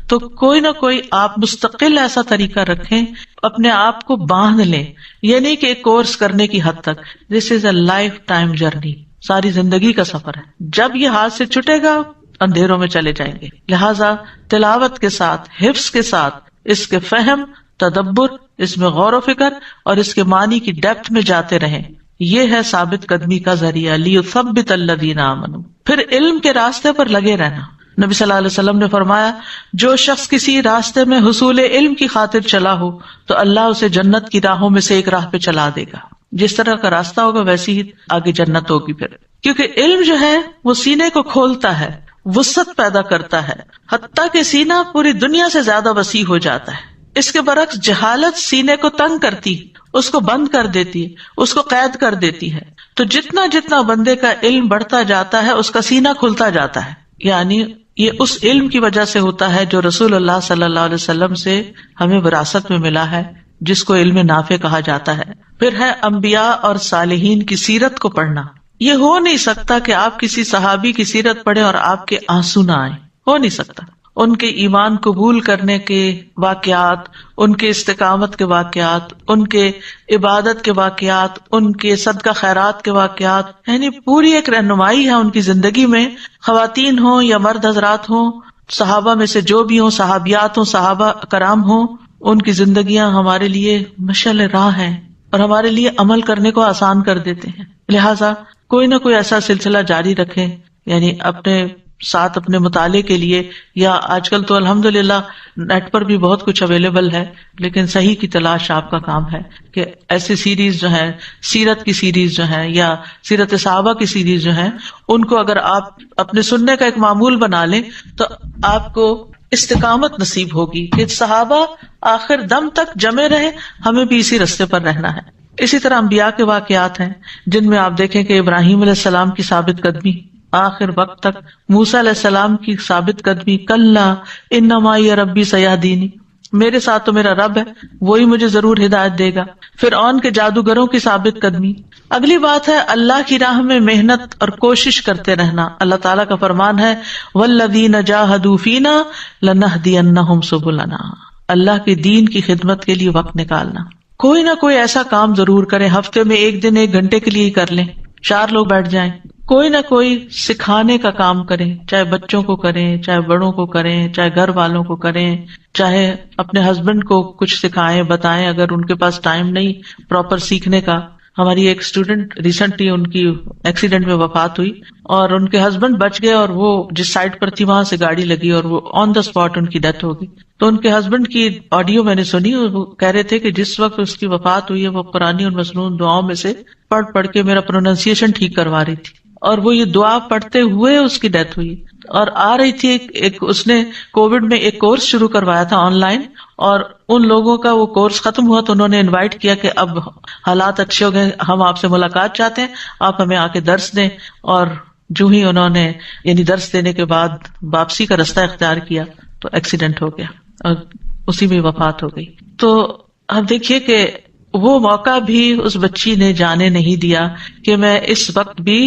A: تو کوئی نہ کوئی آپ مستقل ایسا طریقہ رکھیں، اپنے آپ کو باندھ لیں. یہ نہیں کہ ایک کورس کرنے کی حد تک، دس از اے لائف ٹائم جرنی، ساری زندگی کا سفر ہے. جب یہ ہاتھ سے چھٹے گا اندھیروں میں چلے جائیں گے. لہٰذا تلاوت کے ساتھ، حفظ کے ساتھ، اس کے فہم، تدبر، اس میں غور و فکر اور اس کے معنی کی ڈیپتھ میں جاتے رہیں. یہ ہے ثابت قدمی کا ذریعہ. لیثبت الذین آمنوا. پھر علم کے راستے پر لگے رہنا. نبی صلی اللہ علیہ وسلم نے فرمایا جو شخص کسی راستے میں حصول علم کی خاطر چلا ہو تو اللہ اسے جنت کی راہوں میں سے ایک راہ پہ چلا دے گا. جس طرح کا راستہ ہوگا ویسی ہی آگے جنت ہوگی. پھر کیونکہ علم جو ہے وہ سینے کو کھولتا ہے، وسعت پیدا کرتا ہے، حتیٰ کہ سینہ پوری دنیا سے زیادہ وسیع ہو جاتا ہے. اس کے برعکس جہالت سینے کو تنگ کرتی، اس کو بند کر دیتی ہے، اس کو قید کر دیتی ہے. تو جتنا جتنا بندے کا علم بڑھتا جاتا ہے اس کا سینہ کھلتا جاتا ہے. یعنی یہ اس علم کی وجہ سے ہوتا ہے جو رسول اللہ صلی اللہ علیہ وسلم سے ہمیں وراثت میں ملا ہے، جس کو علم نافع کہا جاتا ہے. پھر ہے انبیاء اور صالحین کی سیرت کو پڑھنا. یہ ہو نہیں سکتا کہ آپ کسی صحابی کی سیرت پڑھیں اور آپ کے آنسو نہ آئیں، ہو نہیں سکتا. ان کے ایمان قبول کرنے کے واقعات، ان کے استقامت کے واقعات، ان کے عبادت کے واقعات، ان کے صدقہ خیرات کے واقعات، یعنی پوری ایک رہنمائی ہے ان کی زندگی میں. خواتین ہوں یا مرد حضرات ہوں، صحابہ میں سے جو بھی ہوں، صحابیات ہوں، صحابہ کرام ہوں، ان کی زندگیاں ہمارے لیے مشعل راہ ہیں اور ہمارے لیے عمل کرنے کو آسان کر دیتے ہیں. لہٰذا کوئی نہ کوئی ایسا سلسلہ جاری رکھیں، یعنی اپنے ساتھ اپنے مطالعے کے لیے. یا آج کل تو الحمدللہ نیٹ پر بھی بہت کچھ اویلیبل ہے، لیکن صحیح کی تلاش آپ کا کام ہے کہ ایسی سیریز جو ہیں، سیرت کی سیریز جو ہیں یا سیرت صحابہ کی سیریز جو ہیں، ان کو اگر آپ اپنے سننے کا ایک معمول بنا لیں تو آپ کو استقامت نصیب ہوگی کہ صحابہ آخر دم تک جمے رہے، ہمیں بھی اسی رستے پر رہنا ہے. اسی طرح انبیاء کے واقعات ہیں جن میں آپ دیکھیں کہ ابراہیم علیہ السلام کی ثابت قدمی آخر وقت تک، موسیٰ علیہ السلام کی ثابت قدمی، کلا انما معی ربی سیہدینی، میرے ساتھ تو میرا رب ہے، وہی مجھے ضرور ہدایت دے گا۔ فرعون کے جادوگروں کی ثابت قدمی۔ اگلی بات ہے اللہ کی راہ میں محنت اور کوشش کرتے رہنا۔ اللہ تعالیٰ کا فرمان ہے وَالَّذِينَ جَاهَدُوا فِينَا لَنَهْدِيَنَّهُمْ سُبُلَنَا، اللہ کے دین کی خدمت کے لیے وقت نکالنا۔ کوئی نہ کوئی ایسا کام ضرور کریں، ہفتے میں ایک دن 1 گھنٹے کے لیے ہی کر لیں، 4 لوگ بیٹھ جائیں، کوئی نہ کوئی سکھانے کا کام کریں، چاہے بچوں کو کریں، چاہے بڑوں کو کریں، چاہے گھر والوں کو کریں، چاہے اپنے ہسبینڈ کو کچھ سکھائیں بتائیں اگر ان کے پاس ٹائم نہیں پراپر سیکھنے کا۔ ہماری ایک اسٹوڈنٹ ریسنٹلی ان کی ایکسیڈنٹ میں وفات ہوئی اور ان کے ہسبینڈ بچ گئے اور وہ جس سائٹ پر تھی وہاں سے گاڑی لگی اور وہ آن دا اسپاٹ ان کی ڈیتھ ہو گئی۔ تو ان کے ہسبینڈ کی آڈیو میں نے سنی، وہ کہہ رہے تھے کہ جس وقت اس کی وفات ہوئی ہے وہ قرآنی اور مسنون دعاؤں میں سے پڑھ کے میرا پروننسیشن ٹھیک کروا رہی تھی، اور وہ یہ دعا پڑھتے ہوئے اس کی ڈیتھ ہوئی۔ اور آ رہی تھی ایک اس نے کووڈ میں ایک کورس شروع کروایا تھا آن لائن، اور ان لوگوں کا وہ کورس ختم ہوا تو انہوں نے انوائٹ کیا کہ اب حالات اچھے ہو گئے، ہم آپ سے ملاقات چاہتے ہیں، آپ ہمیں آ کے درس دیں۔ اور جو ہی انہوں نے یعنی درس دینے کے بعد واپسی کا رستہ اختیار کیا تو ایکسیڈنٹ ہو گیا اور اسی میں وفات ہو گئی۔ تو اب دیکھیے کہ وہ موقع بھی اس بچی نے جانے نہیں دیا کہ میں اس وقت بھی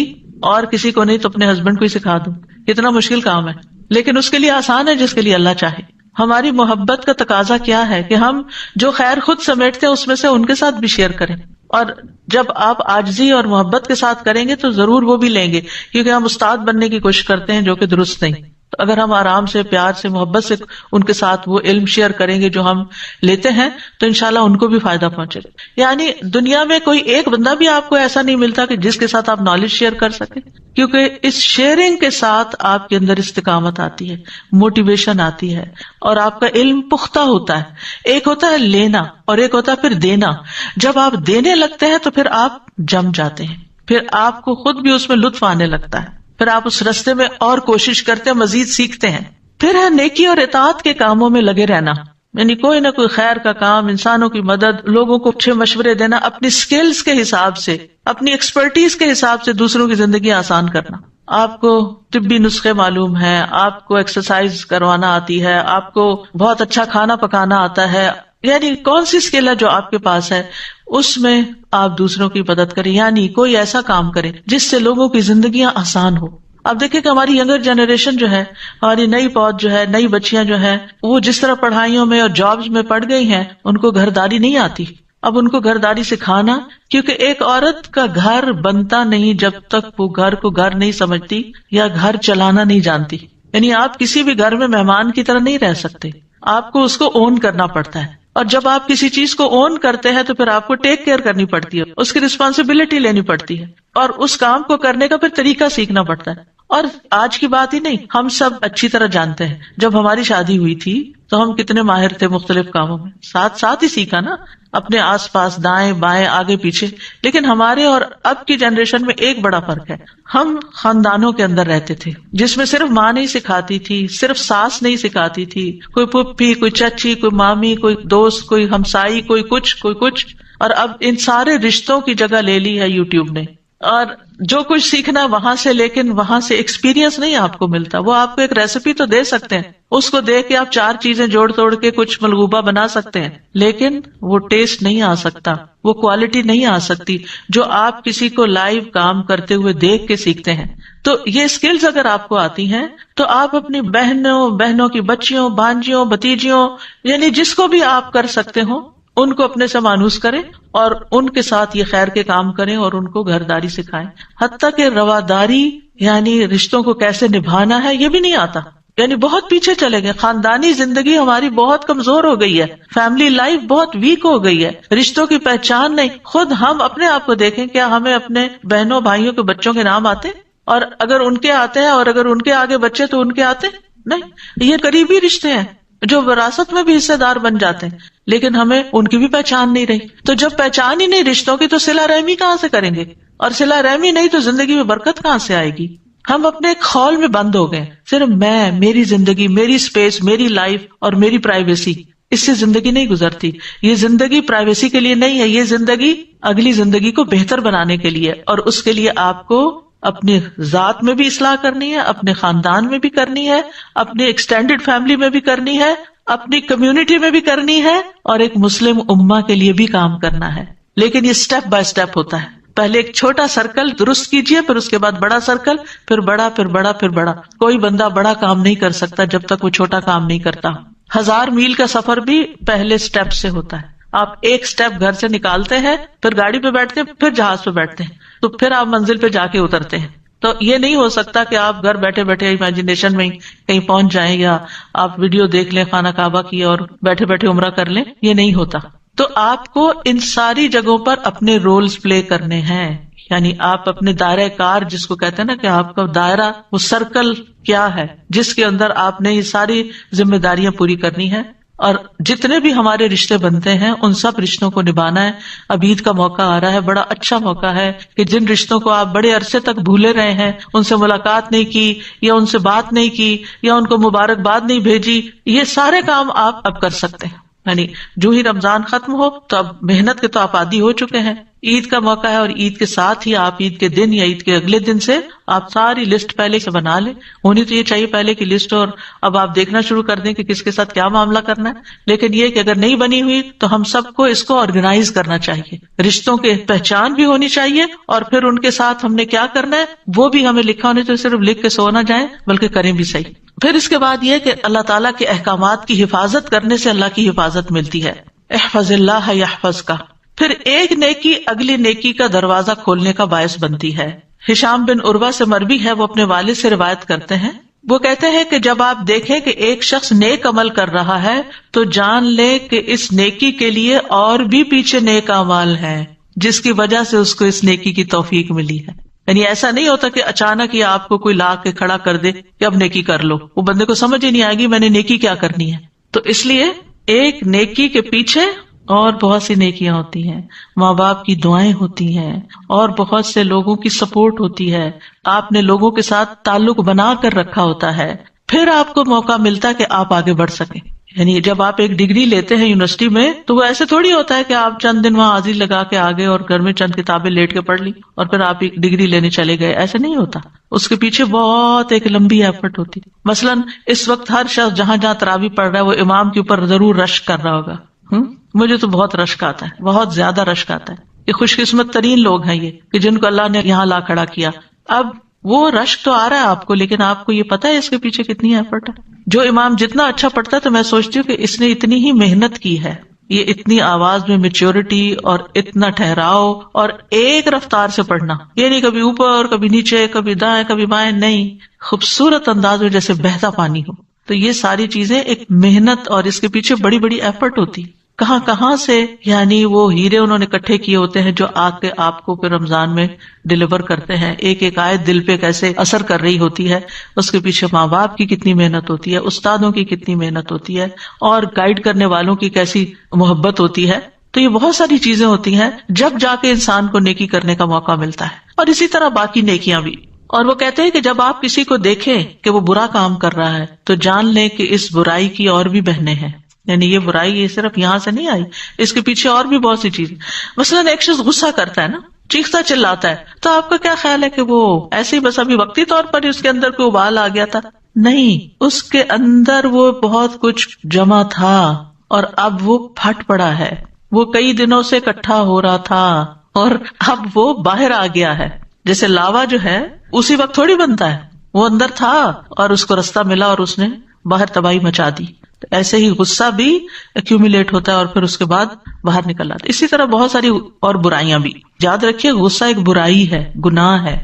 A: اور کسی کو نہیں تو اپنے ہسبینڈ کو ہی سکھا دوں۔ کتنا مشکل کام ہے، لیکن اس کے لیے آسان ہے جس کے لیے اللہ چاہے۔ ہماری محبت کا تقاضا کیا ہے کہ ہم جو خیر خود سمیٹتے ہیں اس میں سے ان کے ساتھ بھی شیئر کریں، اور جب آپ عاجزی اور محبت کے ساتھ کریں گے تو ضرور وہ بھی لیں گے، کیونکہ ہم استاد بننے کی کوشش کرتے ہیں جو کہ درست نہیں۔ تو اگر ہم آرام سے، پیار سے، محبت سے ان کے ساتھ وہ علم شیئر کریں گے جو ہم لیتے ہیں تو انشاءاللہ ان کو بھی فائدہ پہنچے گا۔ یعنی دنیا میں کوئی ایک بندہ بھی آپ کو ایسا نہیں ملتا کہ جس کے ساتھ آپ نالج شیئر کر سکیں، کیونکہ اس شیئرنگ کے ساتھ آپ کے اندر استقامت آتی ہے، موٹیویشن آتی ہے، اور آپ کا علم پختہ ہوتا ہے۔ ایک ہوتا ہے لینا اور ایک ہوتا ہے پھر دینا۔ جب آپ دینے لگتے ہیں تو پھر آپ جم جاتے ہیں، پھر آپ کو خود بھی اس میں لطف آنے لگتا ہے، پھر آپ اس رستے میں اور کوشش کرتے ہیں، مزید سیکھتے ہیں۔ پھر ہے نیکی اور اطاعت کے کاموں میں لگے رہنا، یعنی کوئی نہ کوئی خیر کا کام، انسانوں کی مدد، لوگوں کو اچھے مشورے دینا، اپنی سکلز کے حساب سے، اپنی ایکسپرٹیز کے حساب سے دوسروں کی زندگی آسان کرنا۔ آپ کو طبی نسخے معلوم ہیں، آپ کو ایکسرسائز کروانا آتی ہے، آپ کو بہت اچھا کھانا پکانا آتا ہے، یعنی کون سی اسکل ہے جو آپ کے پاس ہے اس میں آپ دوسروں کی مدد کریں، یعنی کوئی ایسا کام کریں جس سے لوگوں کی زندگیاں آسان ہو۔ اب دیکھیں کہ ہماری ینگر جنریشن جو ہے، ہماری نئی پود جو ہے، نئی بچیاں جو ہیں، وہ جس طرح پڑھائیوں میں اور جابز میں پڑ گئی ہیں، ان کو گھرداری نہیں آتی۔ اب ان کو گھرداری سکھانا، کیونکہ ایک عورت کا گھر بنتا نہیں جب تک وہ گھر کو گھر نہیں سمجھتی یا گھر چلانا نہیں جانتی۔ یعنی آپ کسی بھی گھر میں مہمان کی طرح نہیں رہ سکتے، آپ کو اس کو اون کرنا پڑتا ہے، اور جب آپ کسی چیز کو اون کرتے ہیں تو پھر آپ کو ٹیک کیئر کرنی پڑتی ہے، اس کی رسپانسبلٹی لینی پڑتی ہے، اور اس کام کو کرنے کا پھر طریقہ سیکھنا پڑتا ہے۔ اور آج کی بات ہی نہیں، ہم سب اچھی طرح جانتے ہیں جب ہماری شادی ہوئی تھی تو ہم کتنے ماہر تھے مختلف کاموں میں، ساتھ ہی سیکھا نا، اپنے آس پاس، دائیں بائیں، آگے پیچھے۔ لیکن ہمارے اور اب کی جنریشن میں ایک بڑا فرق ہے، ہم خاندانوں کے اندر رہتے تھے جس میں صرف ماں نہیں سکھاتی تھی، صرف ساس نہیں سکھاتی تھی، کوئی پھپھی، کوئی چچی، کوئی مامی، کوئی دوست، کوئی ہمسائی، کوئی کچھ، اور اب ان سارے رشتوں کی جگہ لے لی ہے یوٹیوب نے، اور جو کچھ سیکھنا وہاں سے، لیکن وہاں سے ایکسپیرینس نہیں آپ کو ملتا۔ وہ آپ کو ایک ریسیپی تو دے سکتے ہیں، اس کو دیکھ کے آپ 4 چیزیں جوڑ توڑ کے کچھ ملغوبہ بنا سکتے ہیں، لیکن وہ ٹیسٹ نہیں آ سکتا، وہ کوالٹی نہیں آ سکتی جو آپ کسی کو لائیو کام کرتے ہوئے دیکھ کے سیکھتے ہیں۔ تو یہ اسکلز اگر آپ کو آتی ہیں تو آپ اپنی بہنوں کی بچیوں، بھانجیوں، بھتیجیوں، یعنی جس کو بھی آپ کر سکتے ہو ان کو اپنے سے مانوس کریں اور ان کے ساتھ یہ خیر کے کام کریں اور ان کو گھرداری سکھائیں۔ حتیٰ کہ رواداری، یعنی رشتوں کو کیسے نبھانا ہے، یہ بھی نہیں آتا، یعنی بہت پیچھے چلے گئے۔ خاندانی زندگی ہماری بہت کمزور ہو گئی ہے، فیملی لائف بہت ویک ہو گئی ہے، رشتوں کی پہچان نہیں۔ خود ہم اپنے آپ کو دیکھیں، کیا ہمیں اپنے بہنوں بھائیوں کے بچوں کے نام آتے؟ اور اگر ان کے آتے ہیں اور اگر ان کے آگے بچے تو ان کے آتے نہیں۔ یہ قریبی رشتے ہیں جو وراثت میں بھی حصے دار بن جاتے ہیں، لیکن ہمیں ان کی بھی پہچان نہیں رہی۔ تو جب پہچان ہی نہیں رشتوں کی تو صلہ رحمی کہاں سے کریں گے، اور صلہ رحمی نہیں تو زندگی میں برکت کہاں سے آئے گی؟ ہم اپنے ایک خول میں بند ہو گئے، صرف میں، میری زندگی، میری سپیس، میری لائف اور میری پرائیویسی، اس سے زندگی نہیں گزرتی۔ یہ زندگی پرائیویسی کے لیے نہیں ہے، یہ زندگی اگلی زندگی کو بہتر بنانے کے لیے، اور اس کے لیے آپ کو اپنی ذات میں بھی اصلاح کرنی ہے، اپنے خاندان میں بھی کرنی ہے، اپنی ایکسٹینڈیڈ فیملی میں بھی کرنی ہے، اپنی کمیونٹی میں بھی کرنی ہے، اور ایک مسلم امہ کے لیے بھی کام کرنا ہے. لیکن یہ سٹیپ بائی سٹیپ ہوتا ہے. پہلے ایک چھوٹا سرکل درست کیجئے، پھر اس کے بعد بڑا سرکل، پھر بڑا، پھر بڑا، پھر بڑا. کوئی بندہ بڑا کام نہیں کر سکتا جب تک وہ چھوٹا کام نہیں کرتا. 1000 میل کا سفر بھی پہلے سٹیپ سے ہوتا ہے. آپ ایک سٹیپ گھر سے نکالتے ہیں، پھر گاڑی پہ بیٹھتے ہیں، پھر جہاز پہ بیٹھتے ہیں، تو پھر آپ منزل پہ جا کے اترتے ہیں. تو یہ نہیں ہو سکتا کہ آپ گھر بیٹھے بیٹھے امیجنیشن میں کہیں پہنچ جائیں، یا آپ ویڈیو دیکھ لیں خانہ کعبہ کی اور بیٹھے بیٹھے عمرہ کر لیں. یہ نہیں ہوتا. تو آپ کو ان ساری جگہوں پر اپنے رولز پلے کرنے ہیں. یعنی آپ اپنے دائرہ کار جس کو کہتے ہیں نا، کہ آپ کا دائرہ، وہ سرکل کیا ہے جس کے اندر آپ نے یہ ساری ذمہ داریاں پوری کرنی ہیں. اور جتنے بھی ہمارے رشتے بنتے ہیں ان سب رشتوں کو نبھانا ہے. اب عید کا موقع آ رہا ہے، بڑا اچھا موقع ہے کہ جن رشتوں کو آپ بڑے عرصے تک بھولے رہے ہیں، ان سے ملاقات نہیں کی، یا ان سے بات نہیں کی، یا ان کو مبارکباد نہیں بھیجی، یہ سارے کام آپ اب کر سکتے ہیں. یعنی جو ہی رمضان ختم ہو تو اب محنت کے تو آپ عادی ہو چکے ہیں. عید کا موقع ہے، اور عید کے ساتھ ہی آپ عید کے دن یا عید کے اگلے دن سے آپ ساری لسٹ پہلے سے بنا لیں. ہونی تو یہ چاہیے پہلے کی لسٹ، اور اب آپ دیکھنا شروع کر دیں کہ کس کے ساتھ کیا معاملہ کرنا ہے. لیکن یہ کہ اگر نہیں بنی ہوئی تو ہم سب کو اس کو آرگنائز کرنا چاہیے. رشتوں کی پہچان بھی ہونی چاہیے، اور پھر ان کے ساتھ ہم نے کیا کرنا ہے وہ بھی ہمیں لکھا ہونا چاہیے. صرف لکھ کے سو نہ جائیں بلکہ کریں بھی صحیح. پھر اس کے بعد یہ کہ اللہ تعالیٰ کے احکامات کی حفاظت کرنے سے اللہ کی حفاظت ملتی ہے. احفظ اللہ یحفظ کا. پھر ایک نیکی اگلی نیکی کا دروازہ کھولنے کا باعث بنتی ہے. ہشام بن عروہ سے مروی ہے، وہ اپنے والد سے روایت کرتے ہیں، وہ کہتے ہیں کہ جب آپ دیکھیں کہ ایک شخص نیک عمل کر رہا ہے تو جان لے کہ اس نیکی کے لیے اور بھی پیچھے نیک اعمال ہیں جس کی وجہ سے اس کو اس نیکی کی توفیق ملی ہے. یعنی ایسا نہیں ہوتا کہ اچانک ہی آپ کو کوئی لا کے کھڑا کر دے کہ اب نیکی کر لو. وہ بندے کو سمجھ ہی نہیں آئے گی میں نے نیکی کیا کرنی ہے. تو اس لیے ایک نیکی کے پیچھے اور بہت سی نیکیاں ہوتی ہیں. ماں باپ کی دعائیں ہوتی ہیں، اور بہت سے لوگوں کی سپورٹ ہوتی ہے. آپ نے لوگوں کے ساتھ تعلق بنا کر رکھا ہوتا ہے، پھر آپ کو موقع ملتا ہے کہ آپ آگے بڑھ سکیں. یعنی جب آپ ایک ڈگری لیتے ہیں یونیورسٹی میں تو وہ ایسے تھوڑی ہوتا ہے کہ آپ چند دن وہاں حاضری لگا کے آگے اور گھر میں چند کتابیں لیٹ کے پڑھ لی اور پھر آپ ایک ڈگری لینے چلے گئے. ایسے نہیں ہوتا. اس کے پیچھے بہت ایک لمبی ایفرٹ ہوتی. مثلاً اس وقت ہر شخص جہاں جہاں تراویح پڑھ رہا ہے وہ امام کے اوپر ضرور رشک کر رہا ہوگا. مجھے تو بہت رشک آتا ہے، بہت زیادہ رشک آتا ہے. یہ خوش قسمت ترین لوگ ہیں یہ کہ جن کو اللہ نے یہاں لا کھڑا کیا. اب وہ رشک تو آ رہا ہے آپ کو، لیکن آپ کو یہ پتا ہے اس کے پیچھے کتنی ایفرٹ ہے. جو امام جتنا اچھا پڑھتا ہے تو میں سوچتی ہوں کہ اس نے اتنی ہی محنت کی ہے. یہ اتنی آواز میں میچورٹی اور اتنا ٹھہراؤ اور ایک رفتار سے پڑھنا، یہ نہیں کبھی اوپر کبھی نیچے کبھی دائیں کبھی بائیں، نہیں، خوبصورت انداز میں جیسے بہتا پانی ہو. تو یہ ساری چیزیں ایک محنت اور اس کے پیچھے بڑی بڑی ایفرٹ ہوتی. کہاں کہاں سے یعنی وہ ہیرے انہوں نے اکٹھے کیے ہوتے ہیں جو آ کے آپ کو پھر رمضان میں ڈیلیور کرتے ہیں. ایک ایک آیت دل پہ کیسے اثر کر رہی ہوتی ہے. اس کے پیچھے ماں باپ کی کتنی محنت ہوتی ہے، استادوں کی کتنی محنت ہوتی ہے، اور گائیڈ کرنے والوں کی کیسی محبت ہوتی ہے. تو یہ بہت ساری چیزیں ہوتی ہیں جب جا کے انسان کو نیکی کرنے کا موقع ملتا ہے. اور اسی طرح باقی نیکیاں بھی. اور وہ کہتے ہیں کہ جب آپ کسی کو دیکھیں کہ وہ برا کام کر رہا ہے تو جان لیں کہ اس برائی کی اور بھی بہنیں ہیں. یعنی یہ برائی یہ صرف یہاں سے نہیں آئی، اس کے پیچھے اور بھی بہت سی چیزیں. مثلاً ایک شخص غصہ کرتا ہے نا، چیختا چلاتا ہے، تو آپ کا کیا خیال ہے کہ وہ ایسے ہی بس ابھی وقتی طور پر اس کے اندر کوئی ابال آ گیا تھا؟ نہیں، اس کے اندر وہ بہت کچھ جمع تھا اور اب وہ پھٹ پڑا ہے. وہ کئی دنوں سے اکٹھا ہو رہا تھا اور اب وہ باہر آ گیا ہے. جیسے لاوا جو ہے اسی وقت تھوڑی بنتا ہے، وہ اندر تھا اور اس کو رستہ ملا اور اس نے باہر تباہی مچا دی. تو ایسے ہی غصہ بھی ایکیومولیٹ ہوتا ہے اور پھر اس کے بعد باہر نکل آتا ہے. اسی طرح بہت ساری اور برائیاں بھی. یاد رکھیے غصہ ایک برائی ہے، گناہ ہے،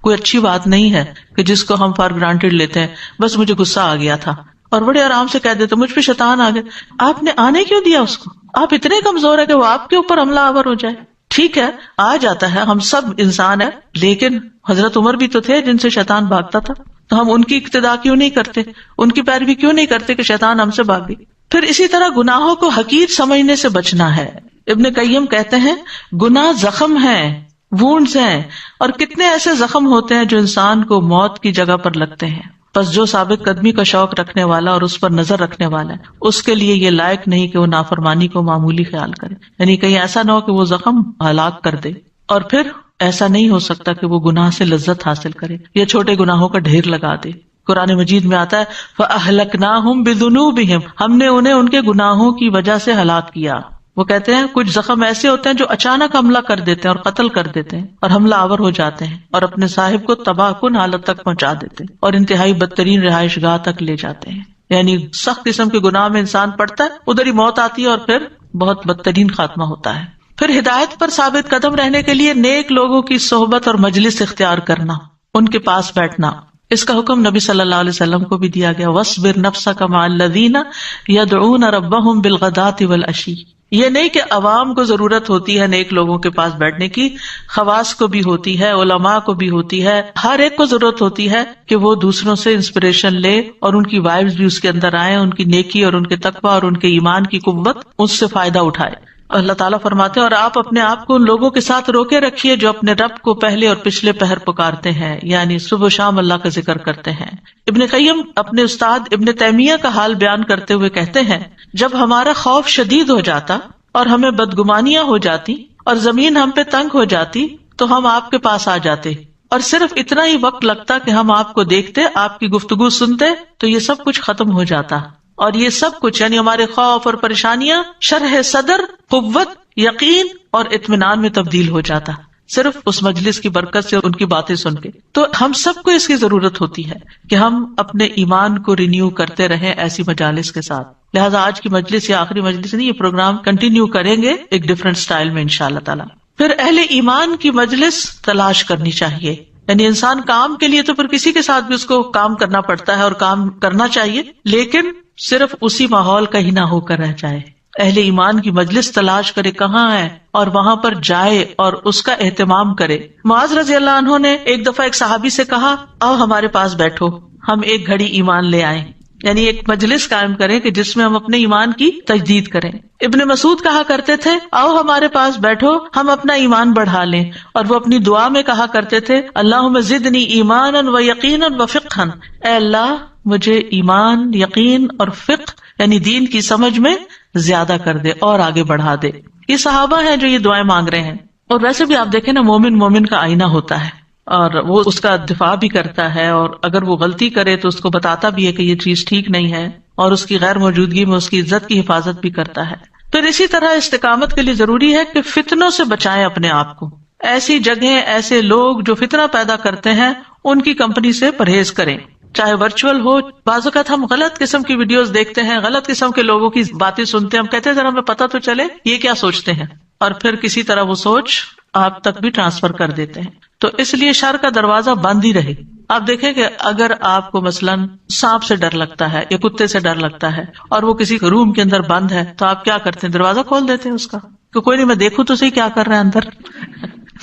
A: کوئی اچھی بات نہیں ہے کہ جس کو ہم فار گرانٹیڈ لیتے ہیں. بس مجھے غصہ آ گیا تھا اور بڑے آرام سے کہہ دیتے مجھ پہ شیطان آ گیا. آپ نے آنے کیوں دیا اس کو؟ آپ اتنے کمزور ہے کہ وہ آپ کے اوپر حملہ آور ہو جائے. ٹھیک ہے آ جاتا ہے، ہم سب انسان ہیں، لیکن حضرت عمر بھی تو تھے جن سے شیطان بھاگتا تھا. تو ہم ان کی اقتدا کیوں نہیں کرتے، ان کی پیروی کیوں نہیں کرتے کہ شیطان ہم سے بھاگ گئی. پھر اسی طرح گناہوں کو حقیر سمجھنے سے بچنا ہے. ابن قیم کہتے ہیں گناہ زخم ہیں، وونڈز ہیں، اور کتنے ایسے زخم ہوتے ہیں جو انسان کو موت کی جگہ پر لگتے ہیں. بس جو ثابت قدمی کا شوق رکھنے والا اور اس پر نظر رکھنے والا ہے اس کے لیے یہ لائق نہیں کہ وہ نافرمانی کو معمولی خیال کرے. یعنی کہیں ایسا نہ ہو کہ وہ زخم ہلاک کر دے. اور پھر ایسا نہیں ہو سکتا کہ وہ گناہ سے لذت حاصل کرے یا چھوٹے گناہوں کا ڈھیر لگا دے. قرآن مجید میں آتا ہے فَأَهْلَكْنَاهُمْ بِذُنُوبِهِمْ، ہم نے انہیں ان کے گناہوں کی وجہ سے ہلاک کیا. وہ کہتے ہیں کچھ زخم ایسے ہوتے ہیں جو اچانک حملہ کر دیتے ہیں اور قتل کر دیتے ہیں اور حملہ آور ہو جاتے ہیں اور اپنے صاحب کو تباہ کن حالت تک پہنچا دیتے ہیں اور انتہائی بدترین رہائش گاہ تک لے جاتے ہیں. یعنی سخت قسم کے گناہ میں انسان پڑتا ہے، ادھر ہی موت آتی ہے اور پھر بہت بدترین خاتمہ ہوتا ہے. پھر ہدایت پر ثابت قدم رہنے کے لیے نیک لوگوں کی صحبت اور مجلس اختیار کرنا، ان کے پاس بیٹھنا. اس کا حکم نبی صلی اللہ علیہ وسلم کو بھی دیا گیا، وَاصْبِرْ نَفْسَكَ مَعَ الَّذِينَ يَدْعُونَ رَبَّهُمْ بِالْغَدَاةِ وَالْعَشِيِّ. یہ نہیں کہ عوام کو ضرورت ہوتی ہے نیک لوگوں کے پاس بیٹھنے کی، خواص کو بھی ہوتی ہے، علماء کو بھی ہوتی ہے، ہر ایک کو ضرورت ہوتی ہے کہ وہ دوسروں سے انسپریشن لے اور ان کی وائبز بھی اس کے اندر آئیں، ان کی نیکی اور ان کے تقویٰ اور ان کے ایمان کی قوت اس سے فائدہ اٹھائے. اللہ تعالیٰ فرماتے ہیں اور آپ اپنے آپ کو ان لوگوں کے ساتھ روکے رکھیے جو اپنے رب کو پہلے اور پچھلے پہر پکارتے ہیں، یعنی صبح و شام اللہ کا ذکر کرتے ہیں. ابن قیم اپنے استاد ابن تیمیہ کا حال بیان کرتے ہوئے کہتے ہیں جب ہمارا خوف شدید ہو جاتا اور ہمیں بدگمانیاں ہو جاتی اور زمین ہم پہ تنگ ہو جاتی تو ہم آپ کے پاس آ جاتے اور صرف اتنا ہی وقت لگتا کہ ہم آپ کو دیکھتے، آپ کی گفتگو سنتے تو یہ سب کچھ ختم ہو جاتا. اور یہ سب کچھ یعنی ہمارے خوف اور پریشانیاں شرح صدر، قوت، یقین اور اطمینان میں تبدیل ہو جاتا صرف اس مجلس کی برکت سے، ان کی باتیں سن کے. تو ہم سب کو اس کی ضرورت ہوتی ہے کہ ہم اپنے ایمان کو رینیو کرتے رہیں ایسی مجالس کے ساتھ. لہٰذا آج کی مجلس یا آخری مجلس نہیں، یہ پروگرام کنٹینیو کریں گے ایک ڈفرینٹ سٹائل میں انشاءاللہ تعالی. پھر اہل ایمان کی مجلس تلاش کرنی چاہیے. یعنی انسان کام کے لیے تو پھر کسی کے ساتھ بھی اس کو کام کرنا پڑتا ہے اور کام کرنا چاہیے، لیکن صرف اسی ماحول کا ہی نہ ہو کر رہ جائے. اہل ایمان کی مجلس تلاش کرے کہاں ہے اور وہاں پر جائے اور اس کا اہتمام کرے. معاذ رضی اللہ عنہ نے ایک دفعہ ایک صحابی سے کہا آؤ ہمارے پاس بیٹھو، ہم ایک گھڑی ایمان لے آئیں. یعنی ایک مجلس قائم کریں کہ جس میں ہم اپنے ایمان کی تجدید کریں. ابن مسعود کہا کرتے تھے آؤ ہمارے پاس بیٹھو، ہم اپنا ایمان بڑھا لیں. اور وہ اپنی دعا میں کہا کرتے تھے اللہم زدنی ایمانا و یقینا و فقہا، اے اللہ مجھے ایمان، یقین اور فقہ یعنی دین کی سمجھ میں زیادہ کر دے اور آگے بڑھا دے. یہ صحابہ ہیں جو یہ دعائیں مانگ رہے ہیں. اور ویسے بھی آپ دیکھیں نا، مومن کا آئینہ ہوتا ہے اور وہ اس کا دفاع بھی کرتا ہے، اور اگر وہ غلطی کرے تو اس کو بتاتا بھی ہے کہ یہ چیز ٹھیک نہیں ہے، اور اس کی غیر موجودگی میں اس کی عزت کی حفاظت بھی کرتا ہے. پھر اسی طرح استقامت کے لیے ضروری ہے کہ فتنوں سے بچائیں اپنے آپ کو. ایسی جگہیں، ایسے لوگ جو فتنہ پیدا کرتے ہیں ان کی کمپنی سے پرہیز کریں، چاہے ورچوئل ہو. بعض اوقات ہم غلط قسم کی ویڈیوز دیکھتے ہیں، غلط قسم کے لوگوں کی باتیں سنتے ہیں، ہم کہتے ہیں ذرا ہمیں پتہ تو چلے یہ کیا سوچتے ہیں، اور پھر کسی طرح وہ سوچ آپ تک بھی ٹرانسفر کر دیتے ہیں. تو اس لیے شر کا دروازہ بند ہی رہے. آپ دیکھیں کہ اگر آپ کو مثلاً سانپ سے ڈر لگتا ہے یا کتے سے ڈر لگتا ہے اور وہ کسی روم کے اندر بند ہے تو آپ کیا کرتے ہیں؟ دروازہ کھول دیتے ہیں اس کا کہ کوئی نہیں، میں دیکھوں تو صحیح کیا کر رہے ہیں اندر.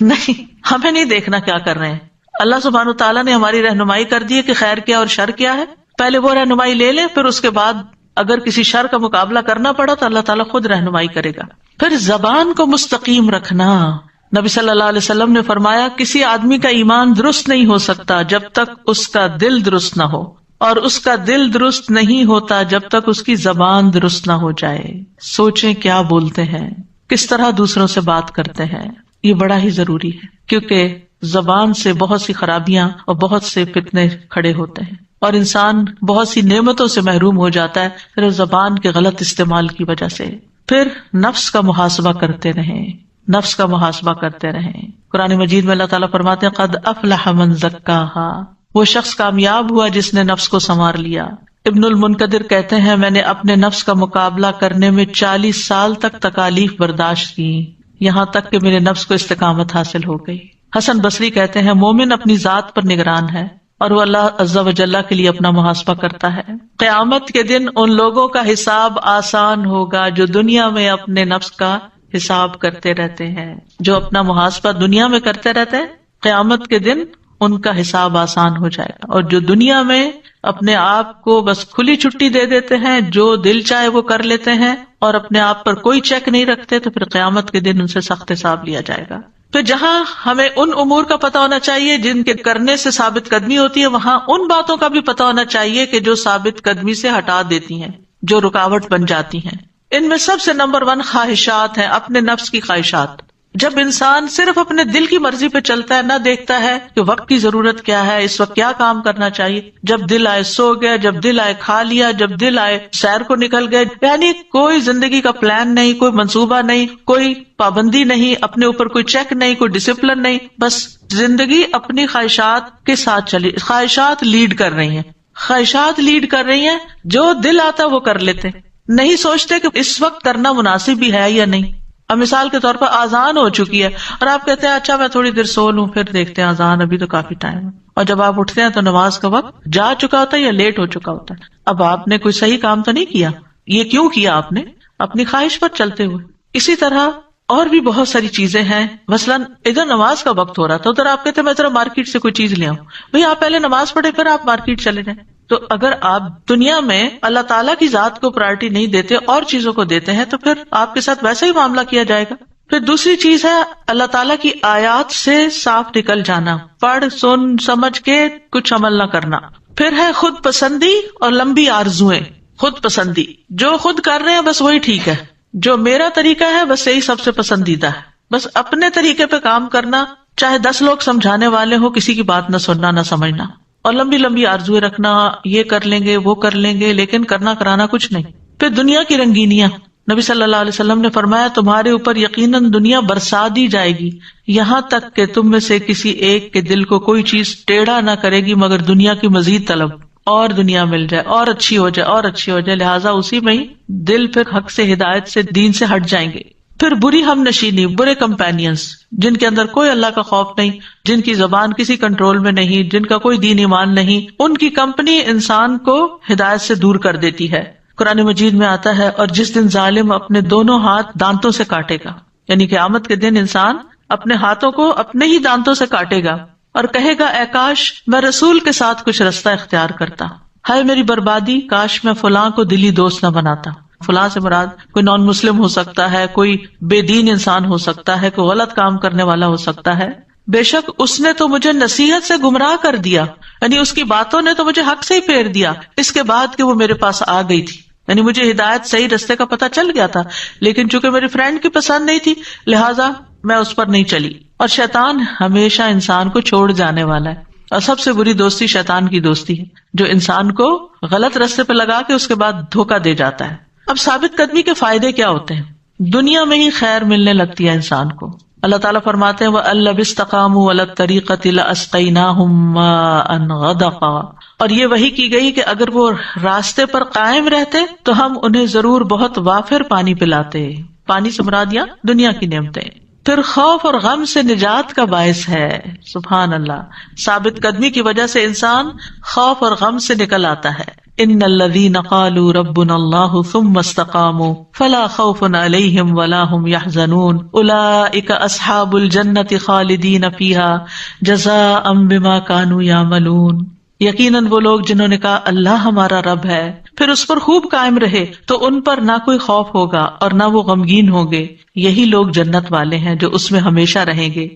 A: نہیں، ہمیں نہیں دیکھنا کیا کر رہے ہیں. اللہ سبحانہ وتعالیٰ نے ہماری رہنمائی کر دی ہے کہ خیر کیا اور شر کیا ہے. پہلے وہ رہنمائی لے لیں، پھر اس کے بعد اگر کسی شر کا مقابلہ کرنا پڑا تو اللہ تعالیٰ خود رہنمائی کرے گا. پھر زبان کو مستقیم رکھنا. نبی صلی اللہ علیہ وسلم نے فرمایا کسی آدمی کا ایمان درست نہیں ہو سکتا جب تک اس کا دل درست نہ ہو، اور اس کا دل درست نہیں ہوتا جب تک اس کی زبان درست نہ ہو جائے. سوچیں کیا بولتے ہیں، کس طرح دوسروں سے بات کرتے ہیں، یہ بڑا ہی ضروری ہے، کیونکہ زبان سے بہت سی خرابیاں اور بہت سے فتنے کھڑے ہوتے ہیں اور انسان بہت سی نعمتوں سے محروم ہو جاتا ہے صرف زبان کے غلط استعمال کی وجہ سے. پھر نفس کا محاسبہ کرتے رہیں، نفس کا محاسبہ کرتے رہیں. قرآن مجید میں اللہ تعالیٰ فرماتے ہیں قد افلح من زکاہا، وہ شخص کامیاب ہوا جس نے نفس کو سنوار لیا. ابن المنقدر کہتے ہیں میں نے اپنے نفس کا مقابلہ کرنے میں 40 سال تک تکالیف برداشت کی، یہاں تک کہ میرے نفس کو استقامت حاصل ہو گئی. حسن بصری کہتے ہیں مومن اپنی ذات پر نگران ہے اور وہ اللہ عز و جل کے لیے اپنا محاسبہ کرتا ہے. قیامت کے دن ان لوگوں کا حساب آسان ہوگا جو دنیا میں اپنے نفس کا حساب کرتے رہتے ہیں. جو اپنا محاسبہ دنیا میں کرتے رہتے ہیں، قیامت کے دن ان کا حساب آسان ہو جائے گا. اور جو دنیا میں اپنے آپ کو بس کھلی چھٹی دے دیتے ہیں، جو دل چاہے وہ کر لیتے ہیں اور اپنے آپ پر کوئی چیک نہیں رکھتے، تو پھر قیامت کے دن ان سے سخت حساب لیا جائے گا. پھر جہاں ہمیں ان امور کا پتہ ہونا چاہیے جن کے کرنے سے ثابت قدمی ہوتی ہے، وہاں ان باتوں کا بھی پتہ ہونا چاہیے کہ جو ثابت قدمی سے ہٹا دیتی ہیں، جو رکاوٹ بن جاتی ہیں. ان میں سب سے نمبر 1 خواہشات ہیں، اپنے نفس کی خواہشات. جب انسان صرف اپنے دل کی مرضی پہ چلتا ہے، نہ دیکھتا ہے کہ وقت کی ضرورت کیا ہے، اس وقت کیا کام کرنا چاہیے، جب دل آئے سو گیا، جب دل آئے کھا لیا، جب دل آئے سیر کو نکل گئے، یعنی کوئی زندگی کا پلان نہیں، کوئی منصوبہ نہیں، کوئی پابندی نہیں، اپنے اوپر کوئی چیک نہیں، کوئی ڈسپلن نہیں، بس زندگی اپنی خواہشات کے ساتھ چلی، خواہشات لیڈ کر رہی ہیں، خواہشات لیڈ کر رہی ہیں، جو دل آتا وہ کر لیتے، نہیں سوچتے کہ اس وقت کرنا مناسب بھی ہے یا نہیں۔ اب مثال کے طور پر آذان ہو چکی ہے اور آپ کہتے ہیں اچھا میں تھوڑی دیر سو لوں، پھر دیکھتے ہیں آذان ابھی تو کافی ٹائم ہے، اور جب آپ اٹھتے ہیں تو نماز کا وقت جا چکا ہوتا ہے یا لیٹ ہو چکا ہوتا ہے۔ اب آپ نے کوئی صحیح کام تو نہیں کیا، یہ کیوں کیا آپ نے؟ اپنی خواہش پر چلتے ہوئے۔ اسی طرح اور بھی بہت ساری چیزیں ہیں، مثلاً ادھر نماز کا وقت ہو رہا تھا، ادھر آپ کہتے ہیں میں ذرا مارکیٹ سے کوئی چیز لے آؤں، بھئی آپ پہلے نماز پڑھے پھر آپ مارکیٹ چلے جائیں۔ تو اگر آپ دنیا میں اللہ تعالیٰ کی ذات کو پرائرٹی نہیں دیتے اور چیزوں کو دیتے ہیں تو پھر آپ کے ساتھ ویسا ہی معاملہ کیا جائے گا۔ پھر دوسری چیز ہے اللہ تعالیٰ کی آیات سے صاف نکل جانا، پڑھ سن سمجھ کے کچھ عمل نہ کرنا۔ پھر ہے خود پسندی اور لمبی آرزوئیں۔ خود پسندی، جو خود کر رہے ہیں بس وہی ٹھیک ہے، جو میرا طریقہ ہے بس یہی سب سے پسندیدہ ہے، بس اپنے طریقے پہ کام کرنا، چاہے 10 لوگ سمجھانے والے ہو، کسی کی بات نہ سننا نہ سمجھنا، اور لمبی لمبی آرزویں رکھنا، یہ کر لیں گے وہ کر لیں گے، لیکن کرنا کرانا کچھ نہیں۔ پھر دنیا کی رنگینیاں، نبی صلی اللہ علیہ وسلم نے فرمایا تمہارے اوپر یقیناً دنیا برسا دی جائے گی، یہاں تک کہ تم میں سے کسی ایک کے دل کو کوئی چیز ٹیڑھا نہ کرے گی مگر دنیا کی مزید طلب، اور دنیا مل جائے اور اچھی ہو جائے اور اچھی ہو جائے، لہٰذا اسی میں ہی دل پھر حق سے، ہدایت سے، دین سے ہٹ جائیں گے۔ پھر بری ہم نشینی، برے کمپینینز، جن کے اندر کوئی اللہ کا خوف نہیں، جن کی زبان کسی کنٹرول میں نہیں، جن کا کوئی دین ایمان نہیں، ان کی کمپنی انسان کو ہدایت سے دور کر دیتی ہے۔ قرآن مجید میں آتا ہے اور جس دن ظالم اپنے دونوں ہاتھ دانتوں سے کاٹے گا، یعنی قیامت کے دن انسان اپنے ہاتھوں کو اپنے ہی دانتوں سے کاٹے گا اور کہے گا اے کاش میں رسول کے ساتھ کچھ رستہ اختیار کرتا، ہائے میری بربادی، کاش میں فلاں کو دلی دوست نہ بناتا۔ فلاں سے مراد کوئی نان مسلم ہو سکتا ہے، کوئی بے دین انسان ہو سکتا ہے، کوئی غلط کام کرنے والا ہو سکتا ہے۔ بے شک اس نے تو مجھے نصیحت سے گمراہ کر دیا، یعنی اس کی باتوں نے تو مجھے حق سے ہی پھیر دیا، اس کے بعد کہ وہ میرے پاس آ گئی تھی، یعنی مجھے ہدایت صحیح رستے کا پتہ چل گیا تھا، لیکن چونکہ میری فرینڈ کی پسند نہیں تھی لہٰذا میں اس پر نہیں چلی۔ اور شیطان ہمیشہ انسان کو چھوڑ جانے والا ہے، اور سب سے بری دوستی شیطان کی دوستی ہے، جو انسان کو غلط رستے پہ لگا کے اس کے بعد دھوکہ دے جاتا ہے۔ اب ثابت قدمی کے فائدے کیا ہوتے ہیں؟ دنیا میں ہی خیر ملنے لگتی ہے انسان کو۔ اللہ تعالیٰ فرماتے ہیں وَأَن لَوِ اسْتَقَامُوا عَلَى الطَّرِيقَةِ لَأَسْقَيْنَاهُم مَاءً غَدَقًا، اور یہ وحی کی گئی کہ اگر وہ راستے پر قائم رہتے تو ہم انہیں ضرور بہت وافر پانی پلاتے۔ پانی سے مراد یہاں دنیا کی نعمتیں۔ پھر خوف اور غم سے نجات کا باعث ہے، سبحان اللہ، ثابت قدمی کی وجہ سے انسان خوف اور غم سے نکل آتا ہے۔ ان الذین قالوا ربنا اللہ ثم استقاموا فلا خوف علیہم ولا هم يحزنون اولئک اصحاب الجنۃ خالدین فیہا جزاء بما كانوا یعملون۔ یقیناً وہ لوگ جنہوں نے کہا اللہ ہمارا رب ہے پھر اس پر خوب قائم رہے تو ان پر نہ کوئی خوف ہوگا اور نہ وہ غمگین ہوں گے، یہی لوگ جنت والے ہیں جو اس میں ہمیشہ رہیں گے۔